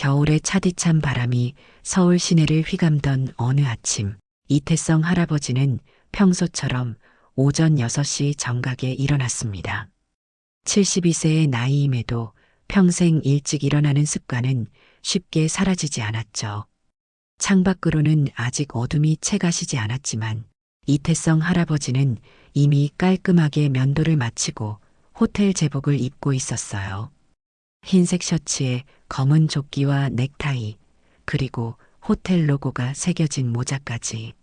겨울의 차디찬 바람이 서울 시내를 휘감던 어느 아침, 이태성 할아버지는 평소처럼 오전 6시 정각에 일어났습니다. 72세의 나이임에도 평생 일찍 일어나는 습관은 쉽게 사라지지 않았죠. 창밖으로는 아직 어둠이 채 가시지 않았지만 이태성 할아버지는 이미 깔끔하게 면도를 마치고 호텔 제복을 입고 있었어요. 흰색 셔츠에 검은 조끼와 넥타이, 그리고 호텔 로고가 새겨진 모자까지.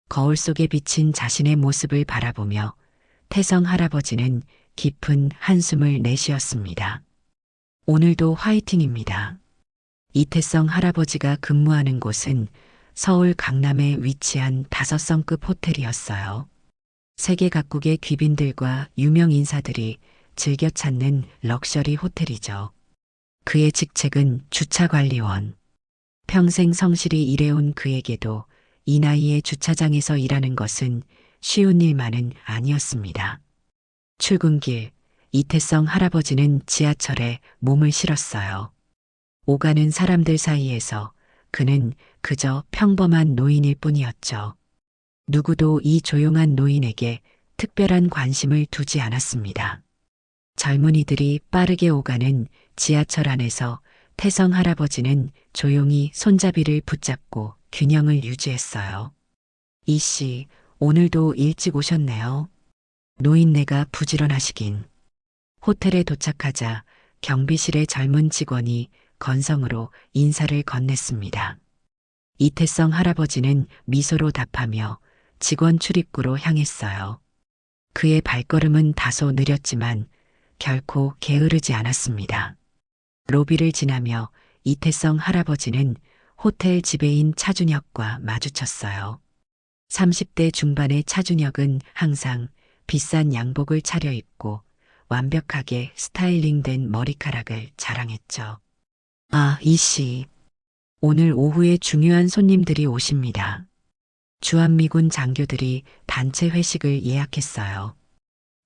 거울 속에 비친 자신의 모습을 바라보며 태성 할아버지는 깊은 한숨을 내쉬었습니다. 오늘도 화이팅입니다. 이태성 할아버지가 근무하는 곳은 서울 강남에 위치한 5성급 호텔이었어요. 세계 각국의 귀빈들과 유명 인사들이 즐겨 찾는 럭셔리 호텔이죠. 그의 직책은 주차관리원. 평생 성실히 일해온 그에게도 이 나이에 주차장에서 일하는 것은 쉬운 일만은 아니었습니다. 출근길, 이태성 할아버지는 지하철에 몸을 실었어요. 오가는 사람들 사이에서 그는 그저 평범한 노인일 뿐이었죠. 누구도 이 조용한 노인에게 특별한 관심을 두지 않았습니다. 젊은이들이 빠르게 오가는 지하철 안에서 태성 할아버지는 조용히 손잡이를 붙잡고 균형을 유지했어요. 이씨, 오늘도 일찍 오셨네요. 노인네가 부지런하시긴. 호텔에 도착하자 경비실의 젊은 직원이 건성으로 인사를 건넸습니다. 이태성 할아버지는 미소로 답하며 직원 출입구로 향했어요. 그의 발걸음은 다소 느렸지만 결코 게으르지 않았습니다. 로비를 지나며 이태성 할아버지는 호텔 지배인 차준혁과 마주쳤어요. 30대 중반의 차준혁은 항상 비싼 양복을 차려입고 완벽하게 스타일링된 머리카락을 자랑했죠. 아, 이씨. 오늘 오후에 중요한 손님들이 오십니다. 주한미군 장교들이 단체 회식을 예약했어요.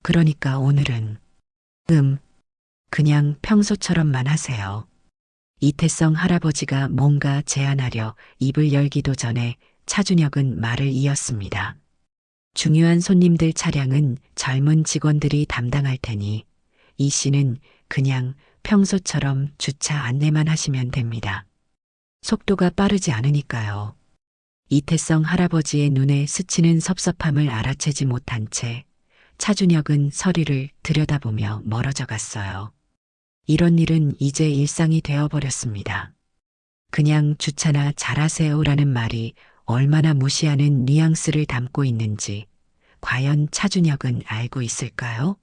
그러니까 오늘은 그냥 평소처럼만 하세요. 이태성 할아버지가 뭔가 제안하려 입을 열기도 전에 차준혁은 말을 이었습니다. 중요한 손님들 차량은 젊은 직원들이 담당할 테니 이 씨는 그냥 평소처럼 주차 안내만 하시면 됩니다. 속도가 빠르지 않으니까요. 이태성 할아버지의 눈에 스치는 섭섭함을 알아채지 못한 채 차준혁은 서리를 들여다보며 멀어져 갔어요. 이런 일은 이제 일상이 되어버렸습니다. 그냥 주차나 잘하세요라는 말이 얼마나 무시하는 뉘앙스를 담고 있는지 과연 차준혁은 알고 있을까요?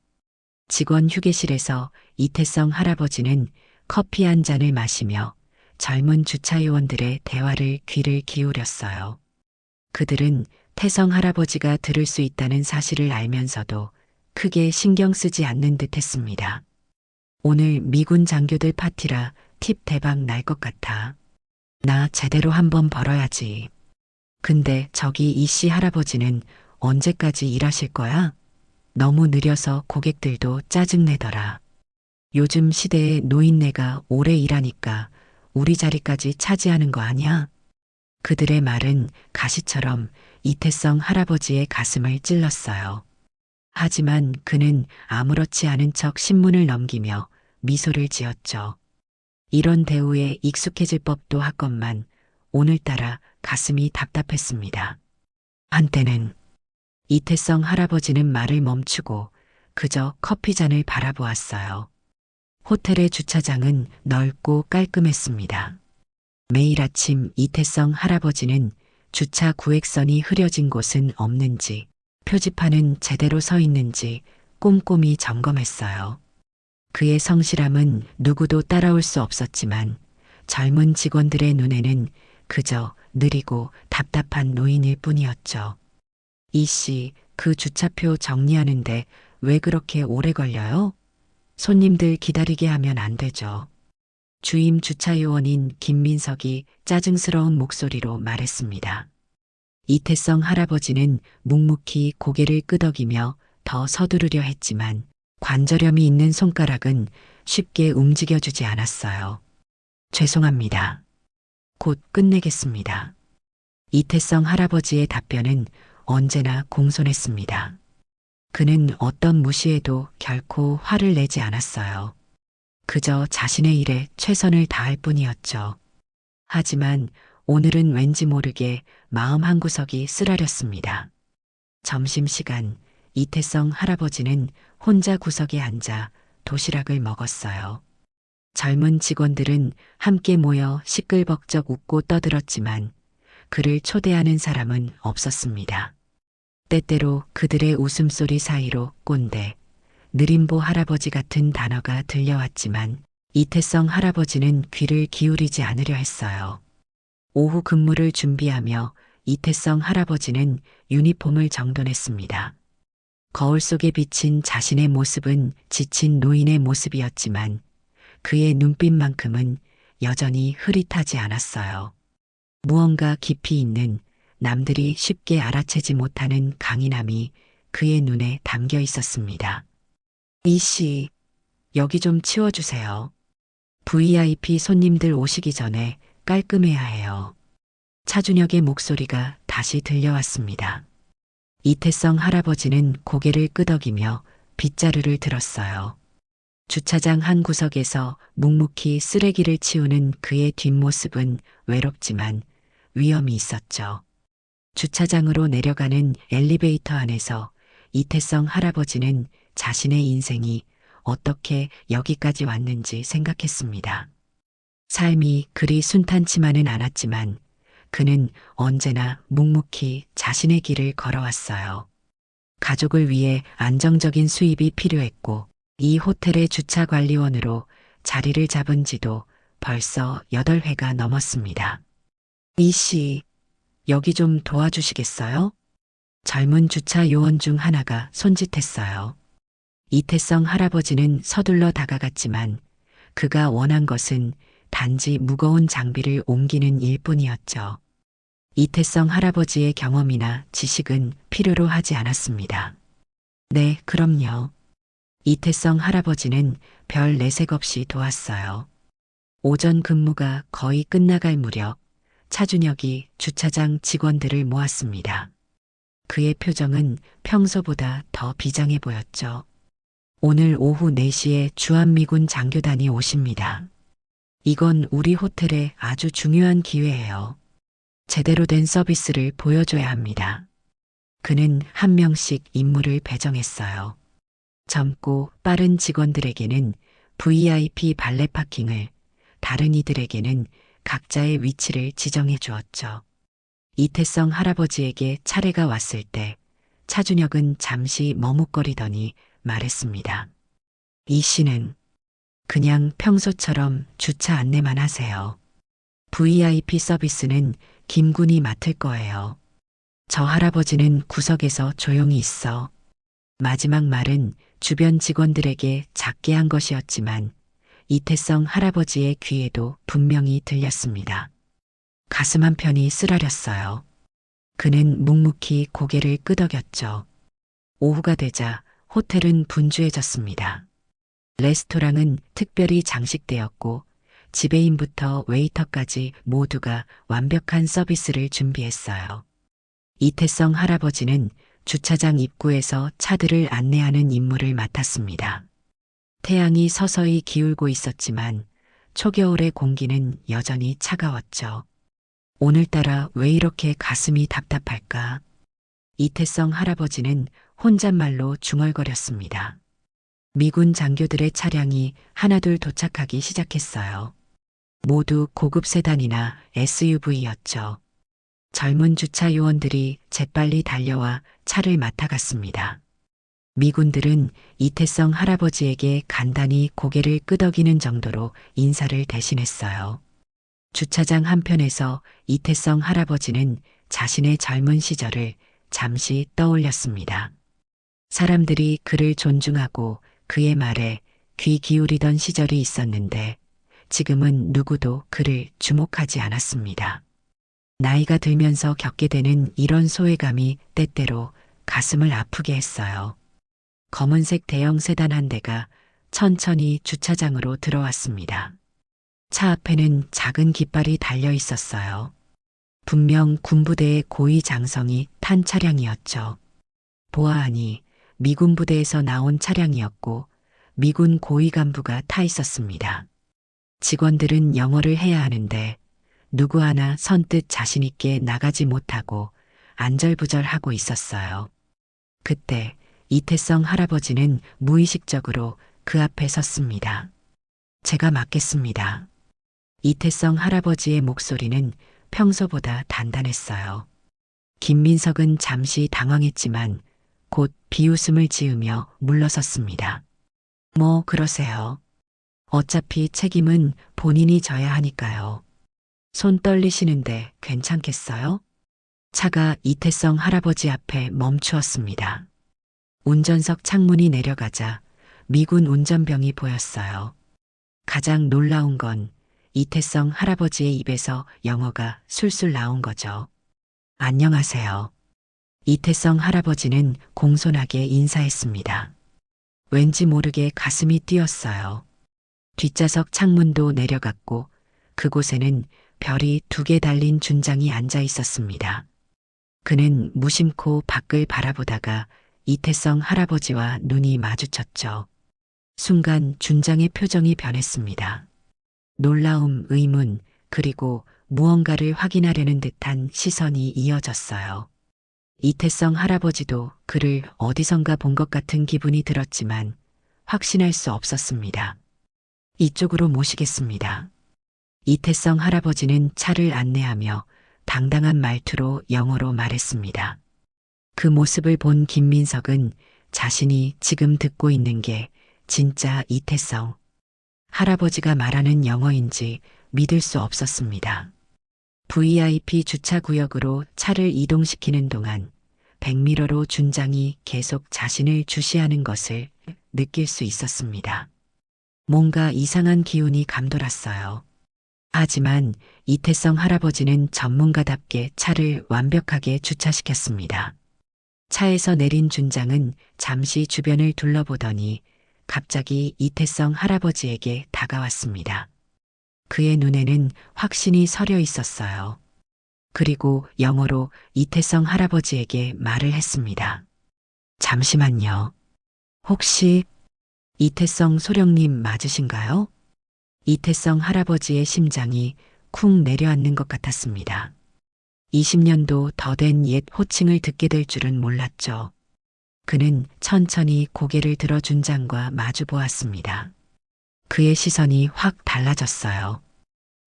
직원 휴게실에서 이태성 할아버지는 커피 한 잔을 마시며 젊은 주차요원들의 대화를 귀를 기울였어요. 그들은 태성 할아버지가 들을 수 있다는 사실을 알면서도 크게 신경 쓰지 않는 듯 했습니다. 오늘 미군 장교들 파티라 팁 대박 날 것 같아. 나 제대로 한번 벌어야지. 근데 저기 이씨 할아버지는 언제까지 일하실 거야? 너무 느려서 고객들도 짜증내더라. 요즘 시대에 노인네가 오래 일하니까 우리 자리까지 차지하는 거 아니야? 그들의 말은 가시처럼 이태성 할아버지의 가슴을 찔렀어요. 하지만 그는 아무렇지 않은 척 신문을 넘기며 미소를 지었죠. 이런 대우에 익숙해질 법도 하건만 오늘따라 가슴이 답답했습니다. 한때는 이태성 할아버지는 말을 멈추고 그저 커피잔을 바라보았어요. 호텔의 주차장은 넓고 깔끔했습니다. 매일 아침 이태성 할아버지는 주차 구획선이 흐려진 곳은 없는지, 표지판은 제대로 서 있는지 꼼꼼히 점검했어요. 그의 성실함은 누구도 따라올 수 없었지만 젊은 직원들의 눈에는 그저 느리고 답답한 노인일 뿐이었죠. 이씨, 그 주차표 정리하는데 왜 그렇게 오래 걸려요? 손님들 기다리게 하면 안 되죠. 주임 주차요원인 김민석이 짜증스러운 목소리로 말했습니다. 이태성 할아버지는 묵묵히 고개를 끄덕이며 더 서두르려 했지만 관절염이 있는 손가락은 쉽게 움직여주지 않았어요. 죄송합니다. 곧 끝내겠습니다. 이태성 할아버지의 답변은 언제나 공손했습니다. 그는 어떤 무시에도 결코 화를 내지 않았어요. 그저 자신의 일에 최선을 다할 뿐이었죠. 하지만 오늘은 왠지 모르게 마음 한구석이 쓰라렸습니다. 점심시간 이태성 할아버지는 혼자 구석에 앉아 도시락을 먹었어요. 젊은 직원들은 함께 모여 시끌벅적 웃고 떠들었지만 그를 초대하는 사람은 없었습니다. 때때로 그들의 웃음소리 사이로 꼰대, 느림보 할아버지 같은 단어가 들려왔지만 이태성 할아버지는 귀를 기울이지 않으려 했어요. 오후 근무를 준비하며 이태성 할아버지는 유니폼을 정돈했습니다. 거울 속에 비친 자신의 모습은 지친 노인의 모습이었지만 그의 눈빛만큼은 여전히 흐릿하지 않았어요. 무언가 깊이 있는 남들이 쉽게 알아채지 못하는 강인함이 그의 눈에 담겨 있었습니다. 이씨, 여기 좀 치워주세요. VIP 손님들 오시기 전에 깔끔해야 해요. 차준혁의 목소리가 다시 들려왔습니다. 이태성 할아버지는 고개를 끄덕이며 빗자루를 들었어요. 주차장 한 구석에서 묵묵히 쓰레기를 치우는 그의 뒷모습은 외롭지만 위험이 있었죠. 주차장으로 내려가는 엘리베이터 안에서 이태성 할아버지는 자신의 인생이 어떻게 여기까지 왔는지 생각했습니다. 삶이 그리 순탄치만은 않았지만 그는 언제나 묵묵히 자신의 길을 걸어왔어요. 가족을 위해 안정적인 수입이 필요했고 이 호텔의 주차관리원으로 자리를 잡은 지도 벌써 8회가 넘었습니다. 이씨, 여기 좀 도와주시겠어요? 젊은 주차 요원 중 하나가 손짓했어요. 이태성 할아버지는 서둘러 다가갔지만 그가 원한 것은 단지 무거운 장비를 옮기는 일뿐이었죠. 이태성 할아버지의 경험이나 지식은 필요로 하지 않았습니다. 네, 그럼요. 이태성 할아버지는 별 내색 없이 도왔어요. 오전 근무가 거의 끝나갈 무렵 차준혁이 주차장 직원들을 모았습니다. 그의 표정은 평소보다 더 비장해 보였죠. 오늘 오후 4시에 주한미군 장교단이 오십니다. 이건 우리 호텔의 아주 중요한 기회예요. 제대로 된 서비스를 보여줘야 합니다. 그는 한 명씩 임무를 배정했어요. 젊고 빠른 직원들에게는 VIP 발레 파킹을, 다른 이들에게는 각자의 위치를 지정해 주었죠. 이태성 할아버지에게 차례가 왔을 때 차준혁은 잠시 머뭇거리더니 말했습니다. 이 씨는 그냥 평소처럼 주차 안내만 하세요. VIP 서비스는 김 군이 맡을 거예요. 저 할아버지는 구석에서 조용히 있어. 마지막 말은 주변 직원들에게 작게 한 것이었지만 이태성 할아버지의 귀에도 분명히 들렸습니다. 가슴 한편이 쓰라렸어요. 그는 묵묵히 고개를 끄덕였죠. 오후가 되자 호텔은 분주해졌습니다. 레스토랑은 특별히 장식되었고 지배인부터 웨이터까지 모두가 완벽한 서비스를 준비했어요. 이태성 할아버지는 주차장 입구에서 차들을 안내하는 임무를 맡았습니다. 태양이 서서히 기울고 있었지만 초겨울의 공기는 여전히 차가웠죠. 오늘따라 왜 이렇게 가슴이 답답할까? 이태성 할아버지는 혼잣말로 중얼거렸습니다. 미군 장교들의 차량이 하나둘 도착하기 시작했어요. 모두 고급 세단이나 SUV였죠. 젊은 주차 요원들이 재빨리 달려와 차를 맡아갔습니다. 미군들은 이태성 할아버지에게 간단히 고개를 끄덕이는 정도로 인사를 대신했어요. 주차장 한편에서 이태성 할아버지는 자신의 젊은 시절을 잠시 떠올렸습니다. 사람들이 그를 존중하고 그의 말에 귀 기울이던 시절이 있었는데 지금은 누구도 그를 주목하지 않았습니다. 나이가 들면서 겪게 되는 이런 소외감이 때때로 가슴을 아프게 했어요. 검은색 대형 세단 한 대가 천천히 주차장으로 들어왔습니다. 차 앞에는 작은 깃발이 달려 있었어요. 분명 군부대의 고위 장성이 탄 차량이었죠. 보아하니 미군 부대에서 나온 차량이었고 미군 고위 간부가 타 있었습니다. 직원들은 영어를 해야 하는데 누구 하나 선뜻 자신 있게 나가지 못하고 안절부절하고 있었어요. 그때 이태성 할아버지는 무의식적으로 그 앞에 섰습니다. 제가 맡겠습니다. 이태성 할아버지의 목소리는 평소보다 단단했어요. 김민석은 잠시 당황했지만 곧 비웃음을 지으며 물러섰습니다. 뭐 그러세요. 어차피 책임은 본인이 져야 하니까요. 손 떨리시는데 괜찮겠어요? 차가 이태성 할아버지 앞에 멈추었습니다. 운전석 창문이 내려가자 미군 운전병이 보였어요. 가장 놀라운 건 이태성 할아버지의 입에서 영어가 술술 나온 거죠. 안녕하세요. 이태성 할아버지는 공손하게 인사했습니다. 왠지 모르게 가슴이 뛰었어요. 뒷좌석 창문도 내려갔고 그곳에는 별이 2개 달린 준장이 앉아 있었습니다. 그는 무심코 밖을 바라보다가 이태성 할아버지와 눈이 마주쳤죠. 순간 준장의 표정이 변했습니다. 놀라움, 의문, 그리고 무언가를 확인하려는 듯한 시선이 이어졌어요. 이태성 할아버지도 그를 어디선가 본 것 같은 기분이 들었지만 확신할 수 없었습니다. 이쪽으로 모시겠습니다. 이태성 할아버지는 차를 안내하며 당당한 말투로 영어로 말했습니다. 그 모습을 본 김민석은 자신이 지금 듣고 있는 게 진짜 이태성 할아버지가 말하는 영어인지 믿을 수 없었습니다. VIP 주차 구역으로 차를 이동시키는 동안 백미러로 준장이 계속 자신을 주시하는 것을 느낄 수 있었습니다. 뭔가 이상한 기운이 감돌았어요. 하지만 이태성 할아버지는 전문가답게 차를 완벽하게 주차시켰습니다. 차에서 내린 준장은 잠시 주변을 둘러보더니 갑자기 이태성 할아버지에게 다가왔습니다. 그의 눈에는 확신이 서려 있었어요. 그리고 영어로 이태성 할아버지에게 말을 했습니다. 잠시만요. 혹시 이태성 소령님 맞으신가요? 이태성 할아버지의 심장이 쿵 내려앉는 것 같았습니다. 20년도 더 된 옛 호칭을 듣게 될 줄은 몰랐죠. 그는 천천히 고개를 들어 준장과 마주 보았습니다. 그의 시선이 확 달라졌어요.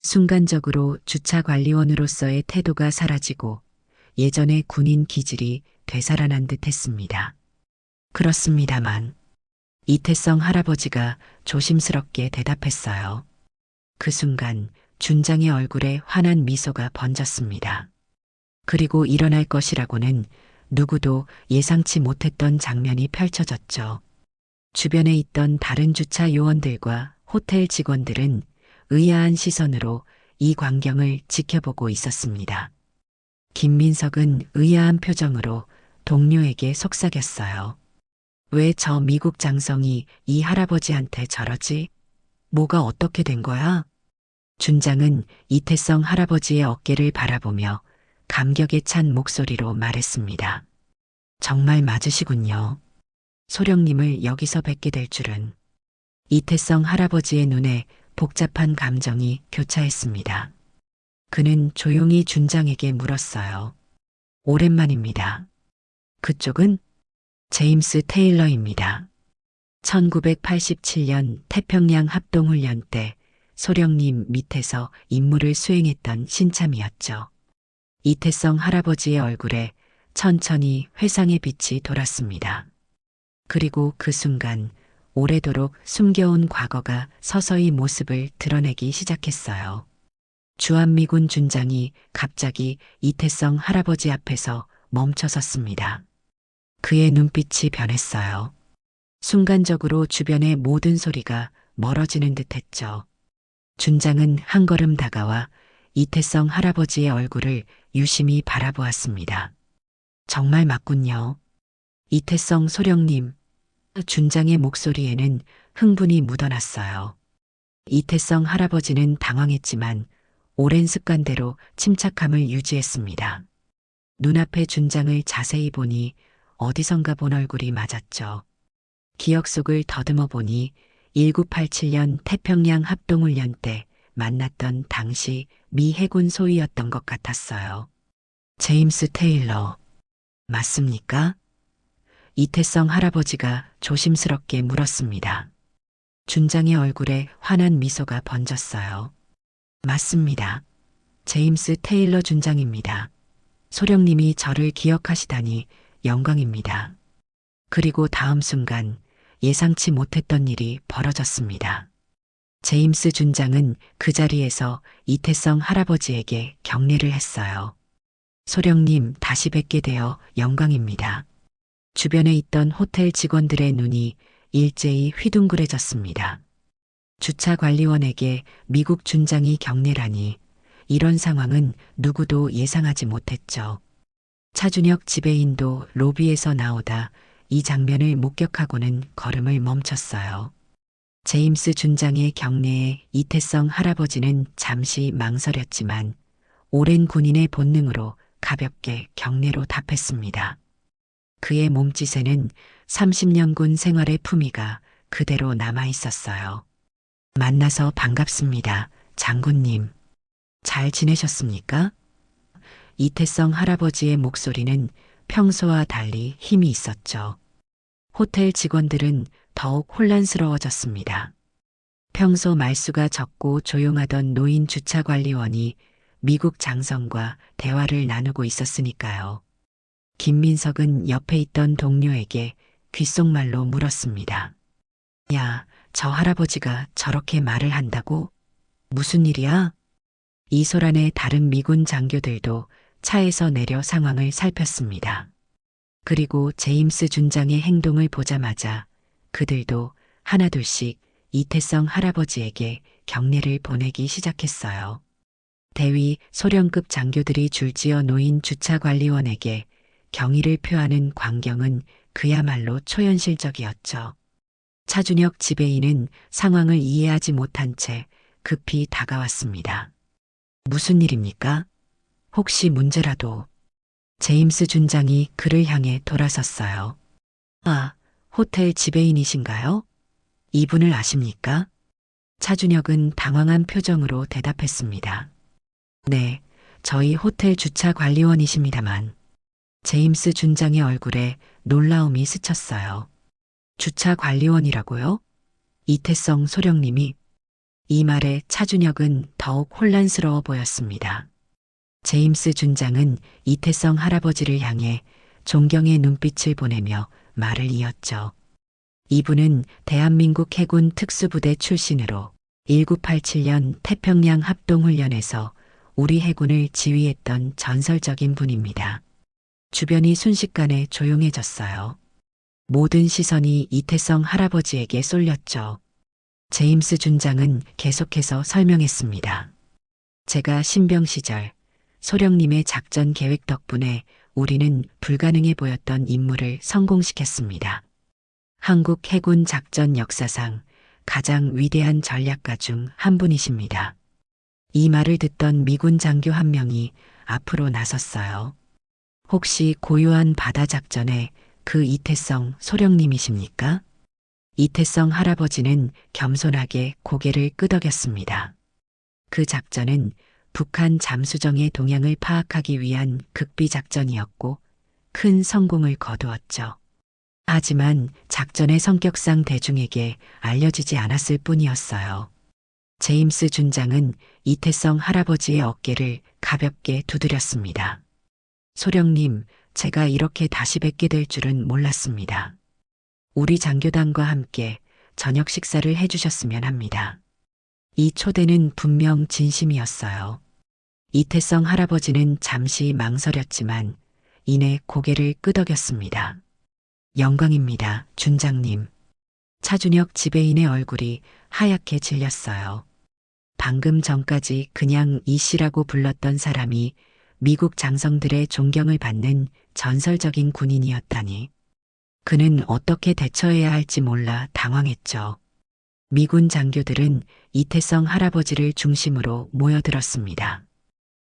순간적으로 주차관리원으로서의 태도가 사라지고 예전의 군인 기질이 되살아난 듯 했습니다. 그렇습니다만 이태성 할아버지가 조심스럽게 대답했어요. 그 순간 준장의 얼굴에 환한 미소가 번졌습니다. 그리고 일어날 것이라고는 누구도 예상치 못했던 장면이 펼쳐졌죠. 주변에 있던 다른 주차 요원들과 호텔 직원들은 의아한 시선으로 이 광경을 지켜보고 있었습니다. 김민석은 의아한 표정으로 동료에게 속삭였어요. 왜 저 미국 장성이 이 할아버지한테 저러지? 뭐가 어떻게 된 거야? 준장은 이태성 할아버지의 어깨를 바라보며 감격에 찬 목소리로 말했습니다. 정말 맞으시군요. 소령님을 여기서 뵙게 될 줄은. 이태성 할아버지의 눈에 복잡한 감정이 교차했습니다. 그는 조용히 준장에게 물었어요. 오랜만입니다. 그쪽은? 제임스 테일러입니다. 1987년 태평양 합동훈련 때 소령님 밑에서 임무를 수행했던 신참이었죠. 이태성 할아버지의 얼굴에 천천히 회상의 빛이 돌았습니다. 그리고 그 순간 오래도록 숨겨온 과거가 서서히 모습을 드러내기 시작했어요. 주한미군 준장이 갑자기 이태성 할아버지 앞에서 멈춰섰습니다. 그의 눈빛이 변했어요. 순간적으로 주변의 모든 소리가 멀어지는 듯 했죠. 준장은 한 걸음 다가와 이태성 할아버지의 얼굴을 유심히 바라보았습니다. 정말 맞군요. 이태성 소령님. 준장의 목소리에는 흥분이 묻어났어요. 이태성 할아버지는 당황했지만 오랜 습관대로 침착함을 유지했습니다. 눈앞의 준장을 자세히 보니 어디선가 본 얼굴이 맞았죠. 기억 속을 더듬어 보니 1987년 태평양 합동훈련 때 만났던 당시 미 해군 소위였던 것 같았어요. 제임스 테일러, 맞습니까? 이태성 할아버지가 조심스럽게 물었습니다. 준장의 얼굴에 환한 미소가 번졌어요. 맞습니다. 제임스 테일러 준장입니다. 소령님이 저를 기억하시다니 영광입니다. 그리고 다음 순간 예상치 못했던 일이 벌어졌습니다. 제임스 준장은 그 자리에서 이태성 할아버지에게 경례를 했어요. 소령님 다시 뵙게 되어 영광입니다. 주변에 있던 호텔 직원들의 눈이 일제히 휘둥그레졌습니다. 주차 관리원에게 미국 준장이 경례라니 이런 상황은 누구도 예상하지 못했죠. 차준혁 지배인도 로비에서 나오다 이 장면을 목격하고는 걸음을 멈췄어요. 제임스 준장의 경례에 이태성 할아버지는 잠시 망설였지만 오랜 군인의 본능으로 가볍게 경례로 답했습니다. 그의 몸짓에는 30년 군 생활의 품위가 그대로 남아 있었어요. 만나서 반갑습니다, 장군님. 잘 지내셨습니까? 이태성 할아버지의 목소리는 평소와 달리 힘이 있었죠. 호텔 직원들은 더욱 혼란스러워졌습니다. 평소 말수가 적고 조용하던 노인 주차관리원이 미국 장성과 대화를 나누고 있었으니까요. 김민석은 옆에 있던 동료에게 귓속말로 물었습니다. 야, 저 할아버지가 저렇게 말을 한다고? 무슨 일이야? 이소란의 다른 미군 장교들도 차에서 내려 상황을 살폈습니다. 그리고 제임스 준장의 행동을 보자마자 그들도 하나둘씩 이태성 할아버지에게 경례를 보내기 시작했어요. 대위 소령급 장교들이 줄지어 놓인 주차관리원에게 경의를 표하는 광경은 그야말로 초현실적이었죠. 차준혁 지배인은 상황을 이해하지 못한 채 급히 다가왔습니다. 무슨 일입니까? 혹시 문제라도? 제임스 준장이 그를 향해 돌아섰어요. 아, 호텔 지배인이신가요? 이분을 아십니까? 차준혁은 당황한 표정으로 대답했습니다. 네, 저희 호텔 주차 관리원이십니다만. 제임스 준장의 얼굴에 놀라움이 스쳤어요. 주차 관리원이라고요? 이태성 소령님이. 이 말에 차준혁은 더욱 혼란스러워 보였습니다. 제임스 준장은 이태성 할아버지를 향해 존경의 눈빛을 보내며 말을 이었죠. 이분은 대한민국 해군 특수부대 출신으로 1987년 태평양 합동훈련에서 우리 해군을 지휘했던 전설적인 분입니다. 주변이 순식간에 조용해졌어요. 모든 시선이 이태성 할아버지에게 쏠렸죠. 제임스 준장은 계속해서 설명했습니다. 제가 신병 시절 소령님의 작전 계획 덕분에 우리는 불가능해 보였던 임무를 성공시켰습니다. 한국 해군 작전 역사상 가장 위대한 전략가 중 한 분이십니다. 이 말을 듣던 미군 장교 한 명이 앞으로 나섰어요. 혹시 고요한 바다 작전에 그 이태성 소령님이십니까? 이태성 할아버지는 겸손하게 고개를 끄덕였습니다. 그 작전은 북한 잠수정의 동향을 파악하기 위한 극비 작전이었고 큰 성공을 거두었죠. 하지만 작전의 성격상 대중에게 알려지지 않았을 뿐이었어요. 제임스 준장은 이태성 할아버지의 어깨를 가볍게 두드렸습니다. 소령님, 제가 이렇게 다시 뵙게 될 줄은 몰랐습니다. 우리 장교단과 함께 저녁 식사를 해주셨으면 합니다. 이 초대는 분명 진심이었어요. 이태성 할아버지는 잠시 망설였지만 이내 고개를 끄덕였습니다. 영광입니다, 준장님. 차준혁 지배인의 얼굴이 하얗게 질렸어요. 방금 전까지 그냥 이 씨라고 불렀던 사람이 미국 장성들의 존경을 받는 전설적인 군인이었다니. 그는 어떻게 대처해야 할지 몰라 당황했죠. 미군 장교들은 이태성 할아버지를 중심으로 모여들었습니다.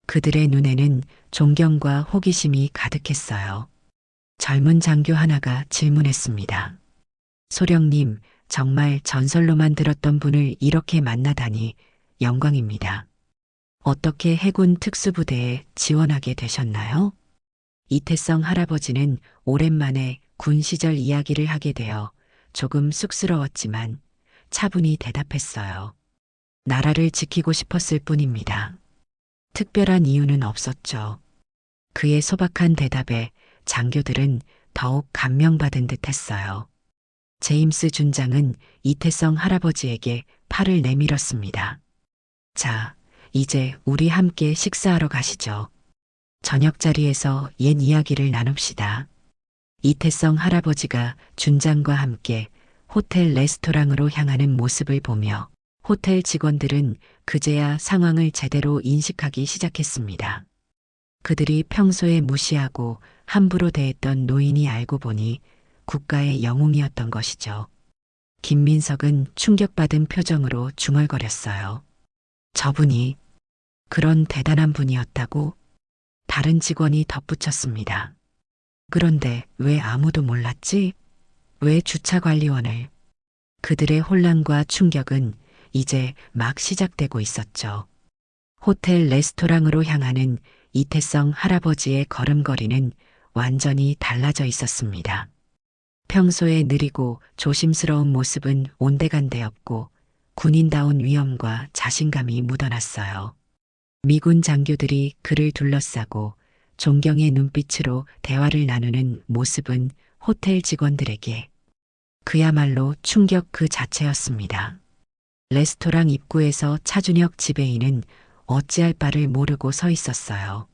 그들의 눈에는 존경과 호기심이 가득했어요. 젊은 장교 하나가 질문했습니다. 소령님, 정말 전설로만 들었던 분을 이렇게 만나다니 영광입니다. 어떻게 해군 특수부대에 지원하게 되셨나요? 이태성 할아버지는 오랜만에 군 시절 이야기를 하게 되어 조금 쑥스러웠지만 차분히 대답했어요. 나라를 지키고 싶었을 뿐입니다. 특별한 이유는 없었죠. 그의 소박한 대답에 장교들은 더욱 감명받은 듯 했어요. 제임스 준장은 이태성 할아버지에게 팔을 내밀었습니다. 자, 이제 우리 함께 식사하러 가시죠. 저녁 자리에서 옛 이야기를 나눕시다. 이태성 할아버지가 준장과 함께 호텔 레스토랑으로 향하는 모습을 보며 호텔 직원들은 그제야 상황을 제대로 인식하기 시작했습니다. 그들이 평소에 무시하고 함부로 대했던 노인이 알고 보니 국가의 영웅이었던 것이죠. 김민석은 충격받은 표정으로 중얼거렸어요. 저분이 그런 대단한 분이었다고? 다른 직원이 덧붙였습니다. 그런데 왜 아무도 몰랐지? 왜 주차관리원을? 그들의 혼란과 충격은 이제 막 시작되고 있었죠. 호텔 레스토랑으로 향하는 이태성 할아버지의 걸음걸이는 완전히 달라져 있었습니다. 평소에 느리고 조심스러운 모습은 온데간데없고 군인다운 위엄과 자신감이 묻어났어요. 미군 장교들이 그를 둘러싸고 존경의 눈빛으로 대화를 나누는 모습은 호텔 직원들에게 그야말로 충격 그 자체였습니다. 레스토랑 입구에서 차준혁 지배인은 어찌할 바를 모르고 서 있었어요.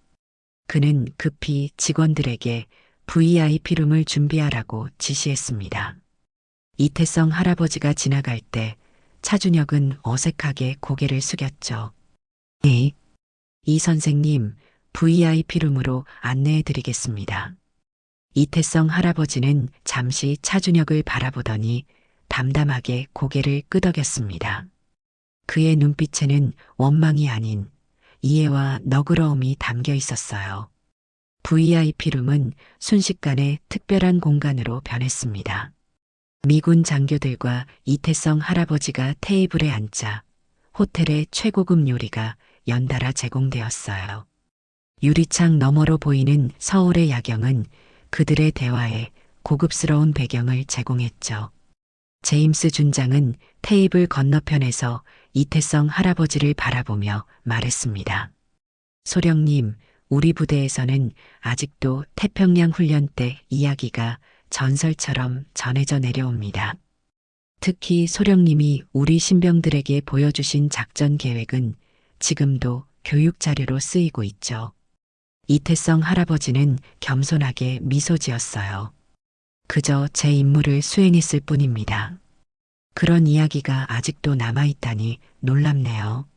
그는 급히 직원들에게 VIP룸을 준비하라고 지시했습니다. 이태성 할아버지가 지나갈 때 차준혁은 어색하게 고개를 숙였죠. 네, 이 선생님, VIP룸으로 안내해 드리겠습니다. 이태성 할아버지는 잠시 차준혁을 바라보더니 담담하게 고개를 끄덕였습니다. 그의 눈빛에는 원망이 아닌 이해와 너그러움이 담겨 있었어요. VIP룸은 순식간에 특별한 공간으로 변했습니다. 미군 장교들과 이태성 할아버지가 테이블에 앉자 호텔의 최고급 요리가 연달아 제공되었어요. 유리창 너머로 보이는 서울의 야경은 그들의 대화에 고급스러운 배경을 제공했죠. 제임스 준장은 테이블 건너편에서 이태성 할아버지를 바라보며 말했습니다. 소령님, 우리 부대에서는 아직도 태평양 훈련 때 이야기가 전설처럼 전해져 내려옵니다. 특히 소령님이 우리 신병들에게 보여주신 작전 계획은 지금도 교육 자료로 쓰이고 있죠. 이태성 할아버지는 겸손하게 미소 지었어요. 그저 제 임무를 수행했을 뿐입니다. 그런 이야기가 아직도 남아있다니 놀랍네요.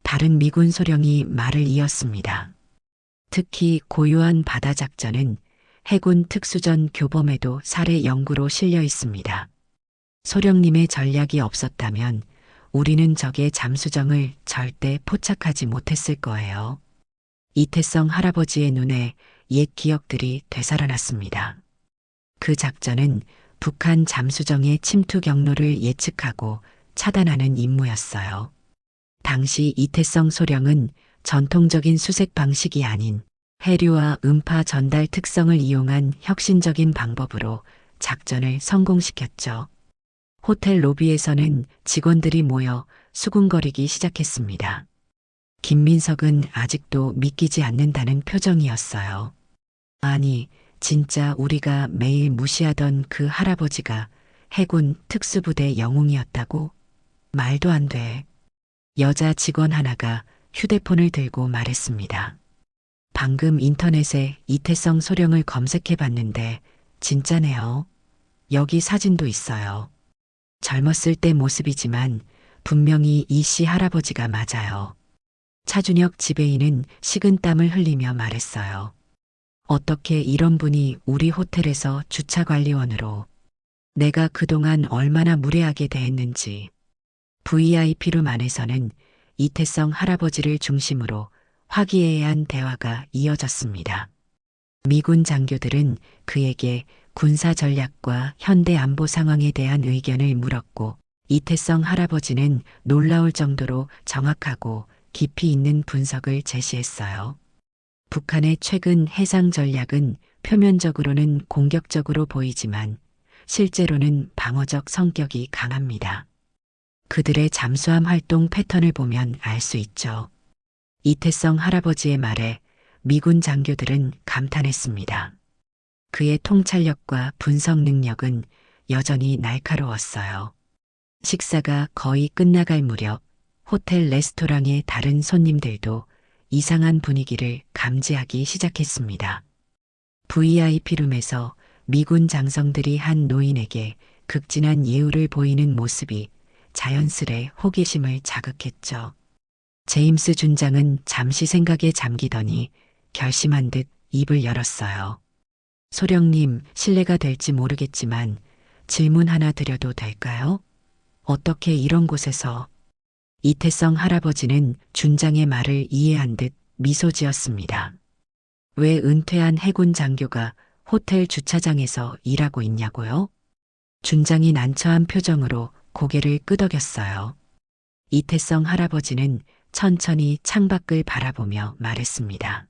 다른 미군 소령이 말을 이었습니다. 특히 고유한 바다 작전은 해군 특수전 교범에도 사례 연구로 실려 있습니다. 소령님의 전략이 없었다면 우리는 적의 잠수정을 절대 포착하지 못했을 거예요. 이태성 할아버지의 눈에 옛 기억들이 되살아났습니다. 그 작전은 북한 잠수정의 침투 경로를 예측하고 차단하는 임무였어요. 당시 이태성 소령은 전통적인 수색 방식이 아닌 해류와 음파 전달 특성을 이용한 혁신적인 방법으로 작전을 성공시켰죠. 호텔 로비에서는 직원들이 모여 수군거리기 시작했습니다. 김민석은 아직도 믿기지 않는다는 표정이었어요. 아니, 진짜 우리가 매일 무시하던 그 할아버지가 해군 특수부대 영웅이었다고? 말도 안 돼. 여자 직원 하나가 휴대폰을 들고 말했습니다. 방금 인터넷에 이태성 소령을 검색해 봤는데 진짜네요. 여기 사진도 있어요. 젊었을 때 모습이지만 분명히 이 씨 할아버지가 맞아요. 차준혁 지배인은 식은땀을 흘리며 말했어요. 어떻게 이런 분이 우리 호텔에서 주차관리원으로 내가 그동안 얼마나 무례하게 대했는지 VIP룸 안에서는 이태성 할아버지를 중심으로 화기애애한 대화가 이어졌습니다. 미군 장교들은 그에게 군사 전략과 현대 안보 상황에 대한 의견을 물었고, 이태성 할아버지는 놀라울 정도로 정확하고 깊이 있는 분석을 제시했어요. 북한의 최근 해상 전략은 표면적으로는 공격적으로 보이지만 실제로는 방어적 성격이 강합니다. 그들의 잠수함 활동 패턴을 보면 알 수 있죠. 이태성 할아버지의 말에 미군 장교들은 감탄했습니다. 그의 통찰력과 분석 능력은 여전히 날카로웠어요. 식사가 거의 끝나갈 무렵 호텔 레스토랑의 다른 손님들도 이상한 분위기를 감지하기 시작했습니다. VIP룸에서 미군 장성들이 한 노인에게 극진한 예우를 보이는 모습이 자연스레 호기심을 자극했죠. 제임스 준장은 잠시 생각에 잠기더니 결심한 듯 입을 열었어요. 소령님, 실례가 될지 모르겠지만 질문 하나 드려도 될까요? 어떻게 이런 곳에서? 이태성 할아버지는 준장의 말을 이해한 듯 미소 지었습니다. 왜 은퇴한 해군 장교가 호텔 주차장에서 일하고 있냐고요? 준장이 난처한 표정으로 고개를 끄덕였어요. 이태성 할아버지는 천천히 창밖을 바라보며 말했습니다.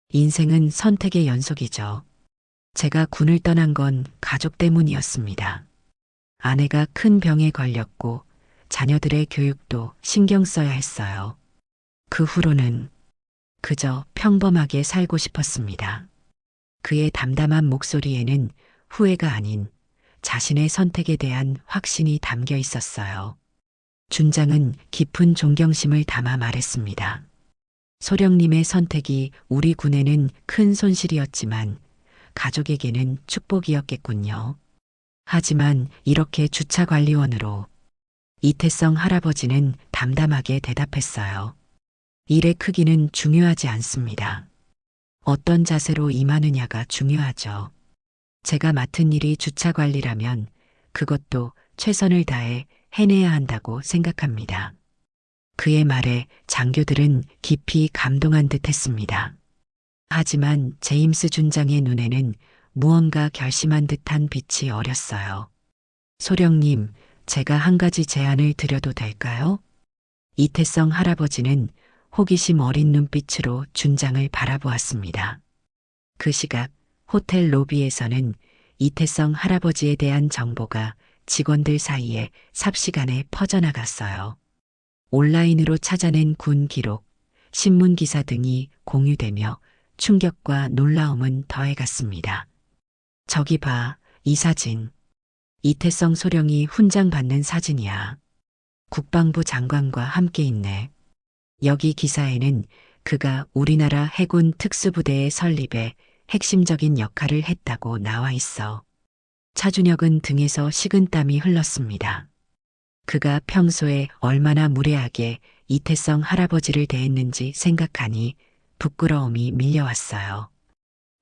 인생은 선택의 연속이죠. 제가 군을 떠난 건 가족 때문이었습니다. 아내가 큰 병에 걸렸고 자녀들의 교육도 신경 써야 했어요. 그 후로는 그저 평범하게 살고 싶었습니다. 그의 담담한 목소리에는 후회가 아닌 자신의 선택에 대한 확신이 담겨 있었어요. 준장은 깊은 존경심을 담아 말했습니다. 소령님의 선택이 우리 군에는 큰 손실이었지만 가족에게는 축복이었겠군요. 하지만 이렇게 주차관리원으로 이태성 할아버지는 담담하게 대답했어요. 일의 크기는 중요하지 않습니다. 어떤 자세로 임하느냐가 중요하죠. 제가 맡은 일이 주차관리라면 그것도 최선을 다해 해내야 한다고 생각합니다. 그의 말에 장교들은 깊이 감동한 듯 했습니다. 하지만 제임스 준장의 눈에는 무언가 결심한 듯한 빛이 어렸어요. 소령님, 제가 한 가지 제안을 드려도 될까요? 이태성 할아버지는 호기심 어린 눈빛으로 준장을 바라보았습니다. 그 시각 호텔 로비에서는 이태성 할아버지에 대한 정보가 직원들 사이에 삽시간에 퍼져나갔어요. 온라인으로 찾아낸 군 기록, 신문 기사 등이 공유되며 충격과 놀라움은 더해갔습니다. 저기 봐, 이 사진. 이태성 소령이 훈장 받는 사진이야. 국방부 장관과 함께 있네. 여기 기사에는 그가 우리나라 해군 특수부대의 설립에 핵심적인 역할을 했다고 나와 있어. 차준혁은 등에서 식은땀이 흘렀습니다. 그가 평소에 얼마나 무례하게 이태성 할아버지를 대했는지 생각하니 부끄러움이 밀려왔어요.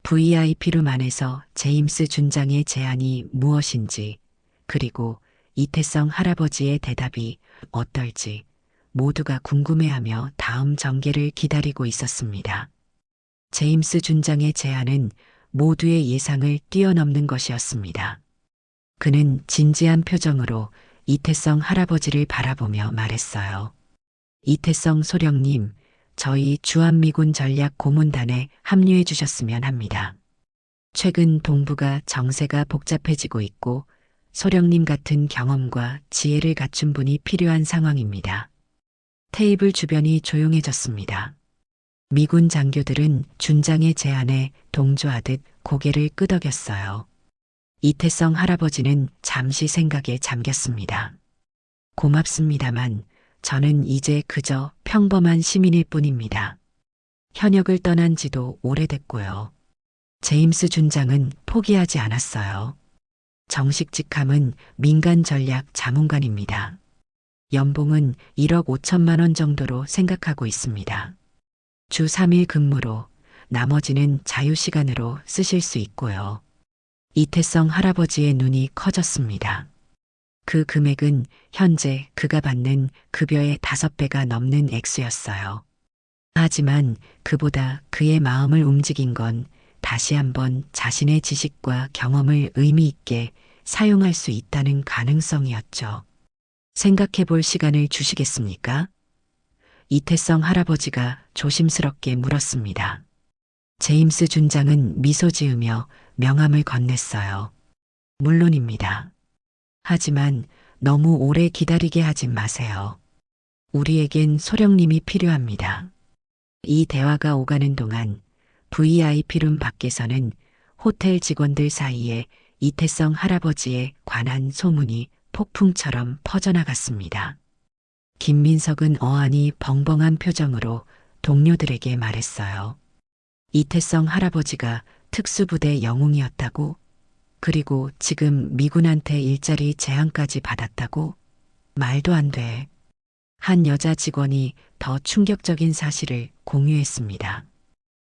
VIP룸 안에서 제임스 준장의 제안이 무엇인지, 그리고 이태성 할아버지의 대답이 어떨지 모두가 궁금해하며 다음 전개를 기다리고 있었습니다. 제임스 준장의 제안은 모두의 예상을 뛰어넘는 것이었습니다. 그는 진지한 표정으로 이태성 할아버지를 바라보며 말했어요. 이태성 소령님, 저희 주한미군 전략 고문단에 합류해 주셨으면 합니다. 최근 동북아 정세가 복잡해지고 있고 소령님 같은 경험과 지혜를 갖춘 분이 필요한 상황입니다. 테이블 주변이 조용해졌습니다. 미군 장교들은 준장의 제안에 동조하듯 고개를 끄덕였어요. 이태성 할아버지는 잠시 생각에 잠겼습니다. 고맙습니다만 저는 이제 그저 평범한 시민일 뿐입니다. 현역을 떠난 지도 오래됐고요. 제임스 준장은 포기하지 않았어요. 정식 직함은 민간 전략 자문관입니다. 연봉은 1억 5천만 원 정도로 생각하고 있습니다. 주 3일 근무로 나머지는 자유시간으로 쓰실 수 있고요. 이태성 할아버지의 눈이 커졌습니다. 그 금액은 현재 그가 받는 급여의 5배가 넘는 액수였어요. 하지만 그보다 그의 마음을 움직인 건 다시 한번 자신의 지식과 경험을 의미 있게 사용할 수 있다는 가능성이었죠. 생각해 볼 시간을 주시겠습니까? 이태성 할아버지가 조심스럽게 물었습니다. 제임스 준장은 미소 지으며 명함을 건넸어요. 물론입니다. 하지만 너무 오래 기다리게 하지 마세요. 우리에겐 소령님이 필요합니다. 이 대화가 오가는 동안 VIP룸 밖에서는 호텔 직원들 사이에 이태성 할아버지에 관한 소문이 폭풍처럼 퍼져나갔습니다. 김민석은 어안이 벙벙한 표정으로 동료들에게 말했어요. 이태성 할아버지가 특수부대 영웅이었다고? 그리고 지금 미군한테 일자리 제안까지 받았다고? 말도 안 돼. 한 여자 직원이 더 충격적인 사실을 공유했습니다.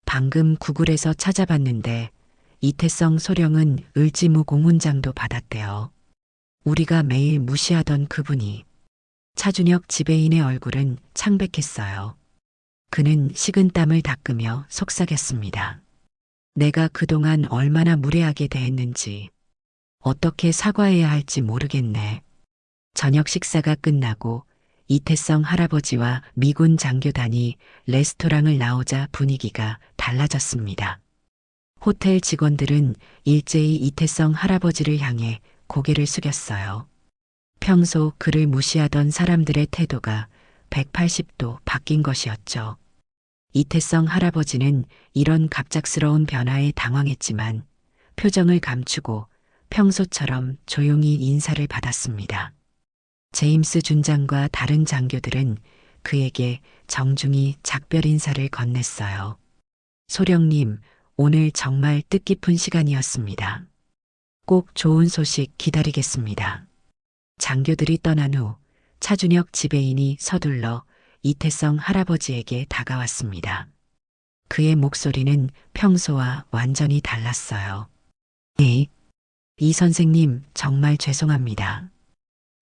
방금 구글에서 찾아봤는데 이태성 소령은 을지무 공훈장도 받았대요. 우리가 매일 무시하던 그분이. 차준혁 지배인의 얼굴은 창백했어요. 그는 식은땀을 닦으며 속삭였습니다. 내가 그동안 얼마나 무례하게 대했는지, 어떻게 사과해야 할지 모르겠네. 저녁 식사가 끝나고 이태성 할아버지와 미군 장교단이 레스토랑을 나오자 분위기가 달라졌습니다. 호텔 직원들은 일제히 이태성 할아버지를 향해 고개를 숙였어요. 평소 그를 무시하던 사람들의 태도가 180도 바뀐 것이었죠. 이태성 할아버지는 이런 갑작스러운 변화에 당황했지만 표정을 감추고 평소처럼 조용히 인사를 받았습니다. 제임스 준장과 다른 장교들은 그에게 정중히 작별 인사를 건넸어요. 소령님, 오늘 정말 뜻깊은 시간이었습니다. 꼭 좋은 소식 기다리겠습니다. 장교들이 떠난 후 차준혁 지배인이 서둘러 이태성 할아버지에게 다가왔습니다. 그의 목소리는 평소와 완전히 달랐어요. 네, 이 선생님 정말 죄송합니다.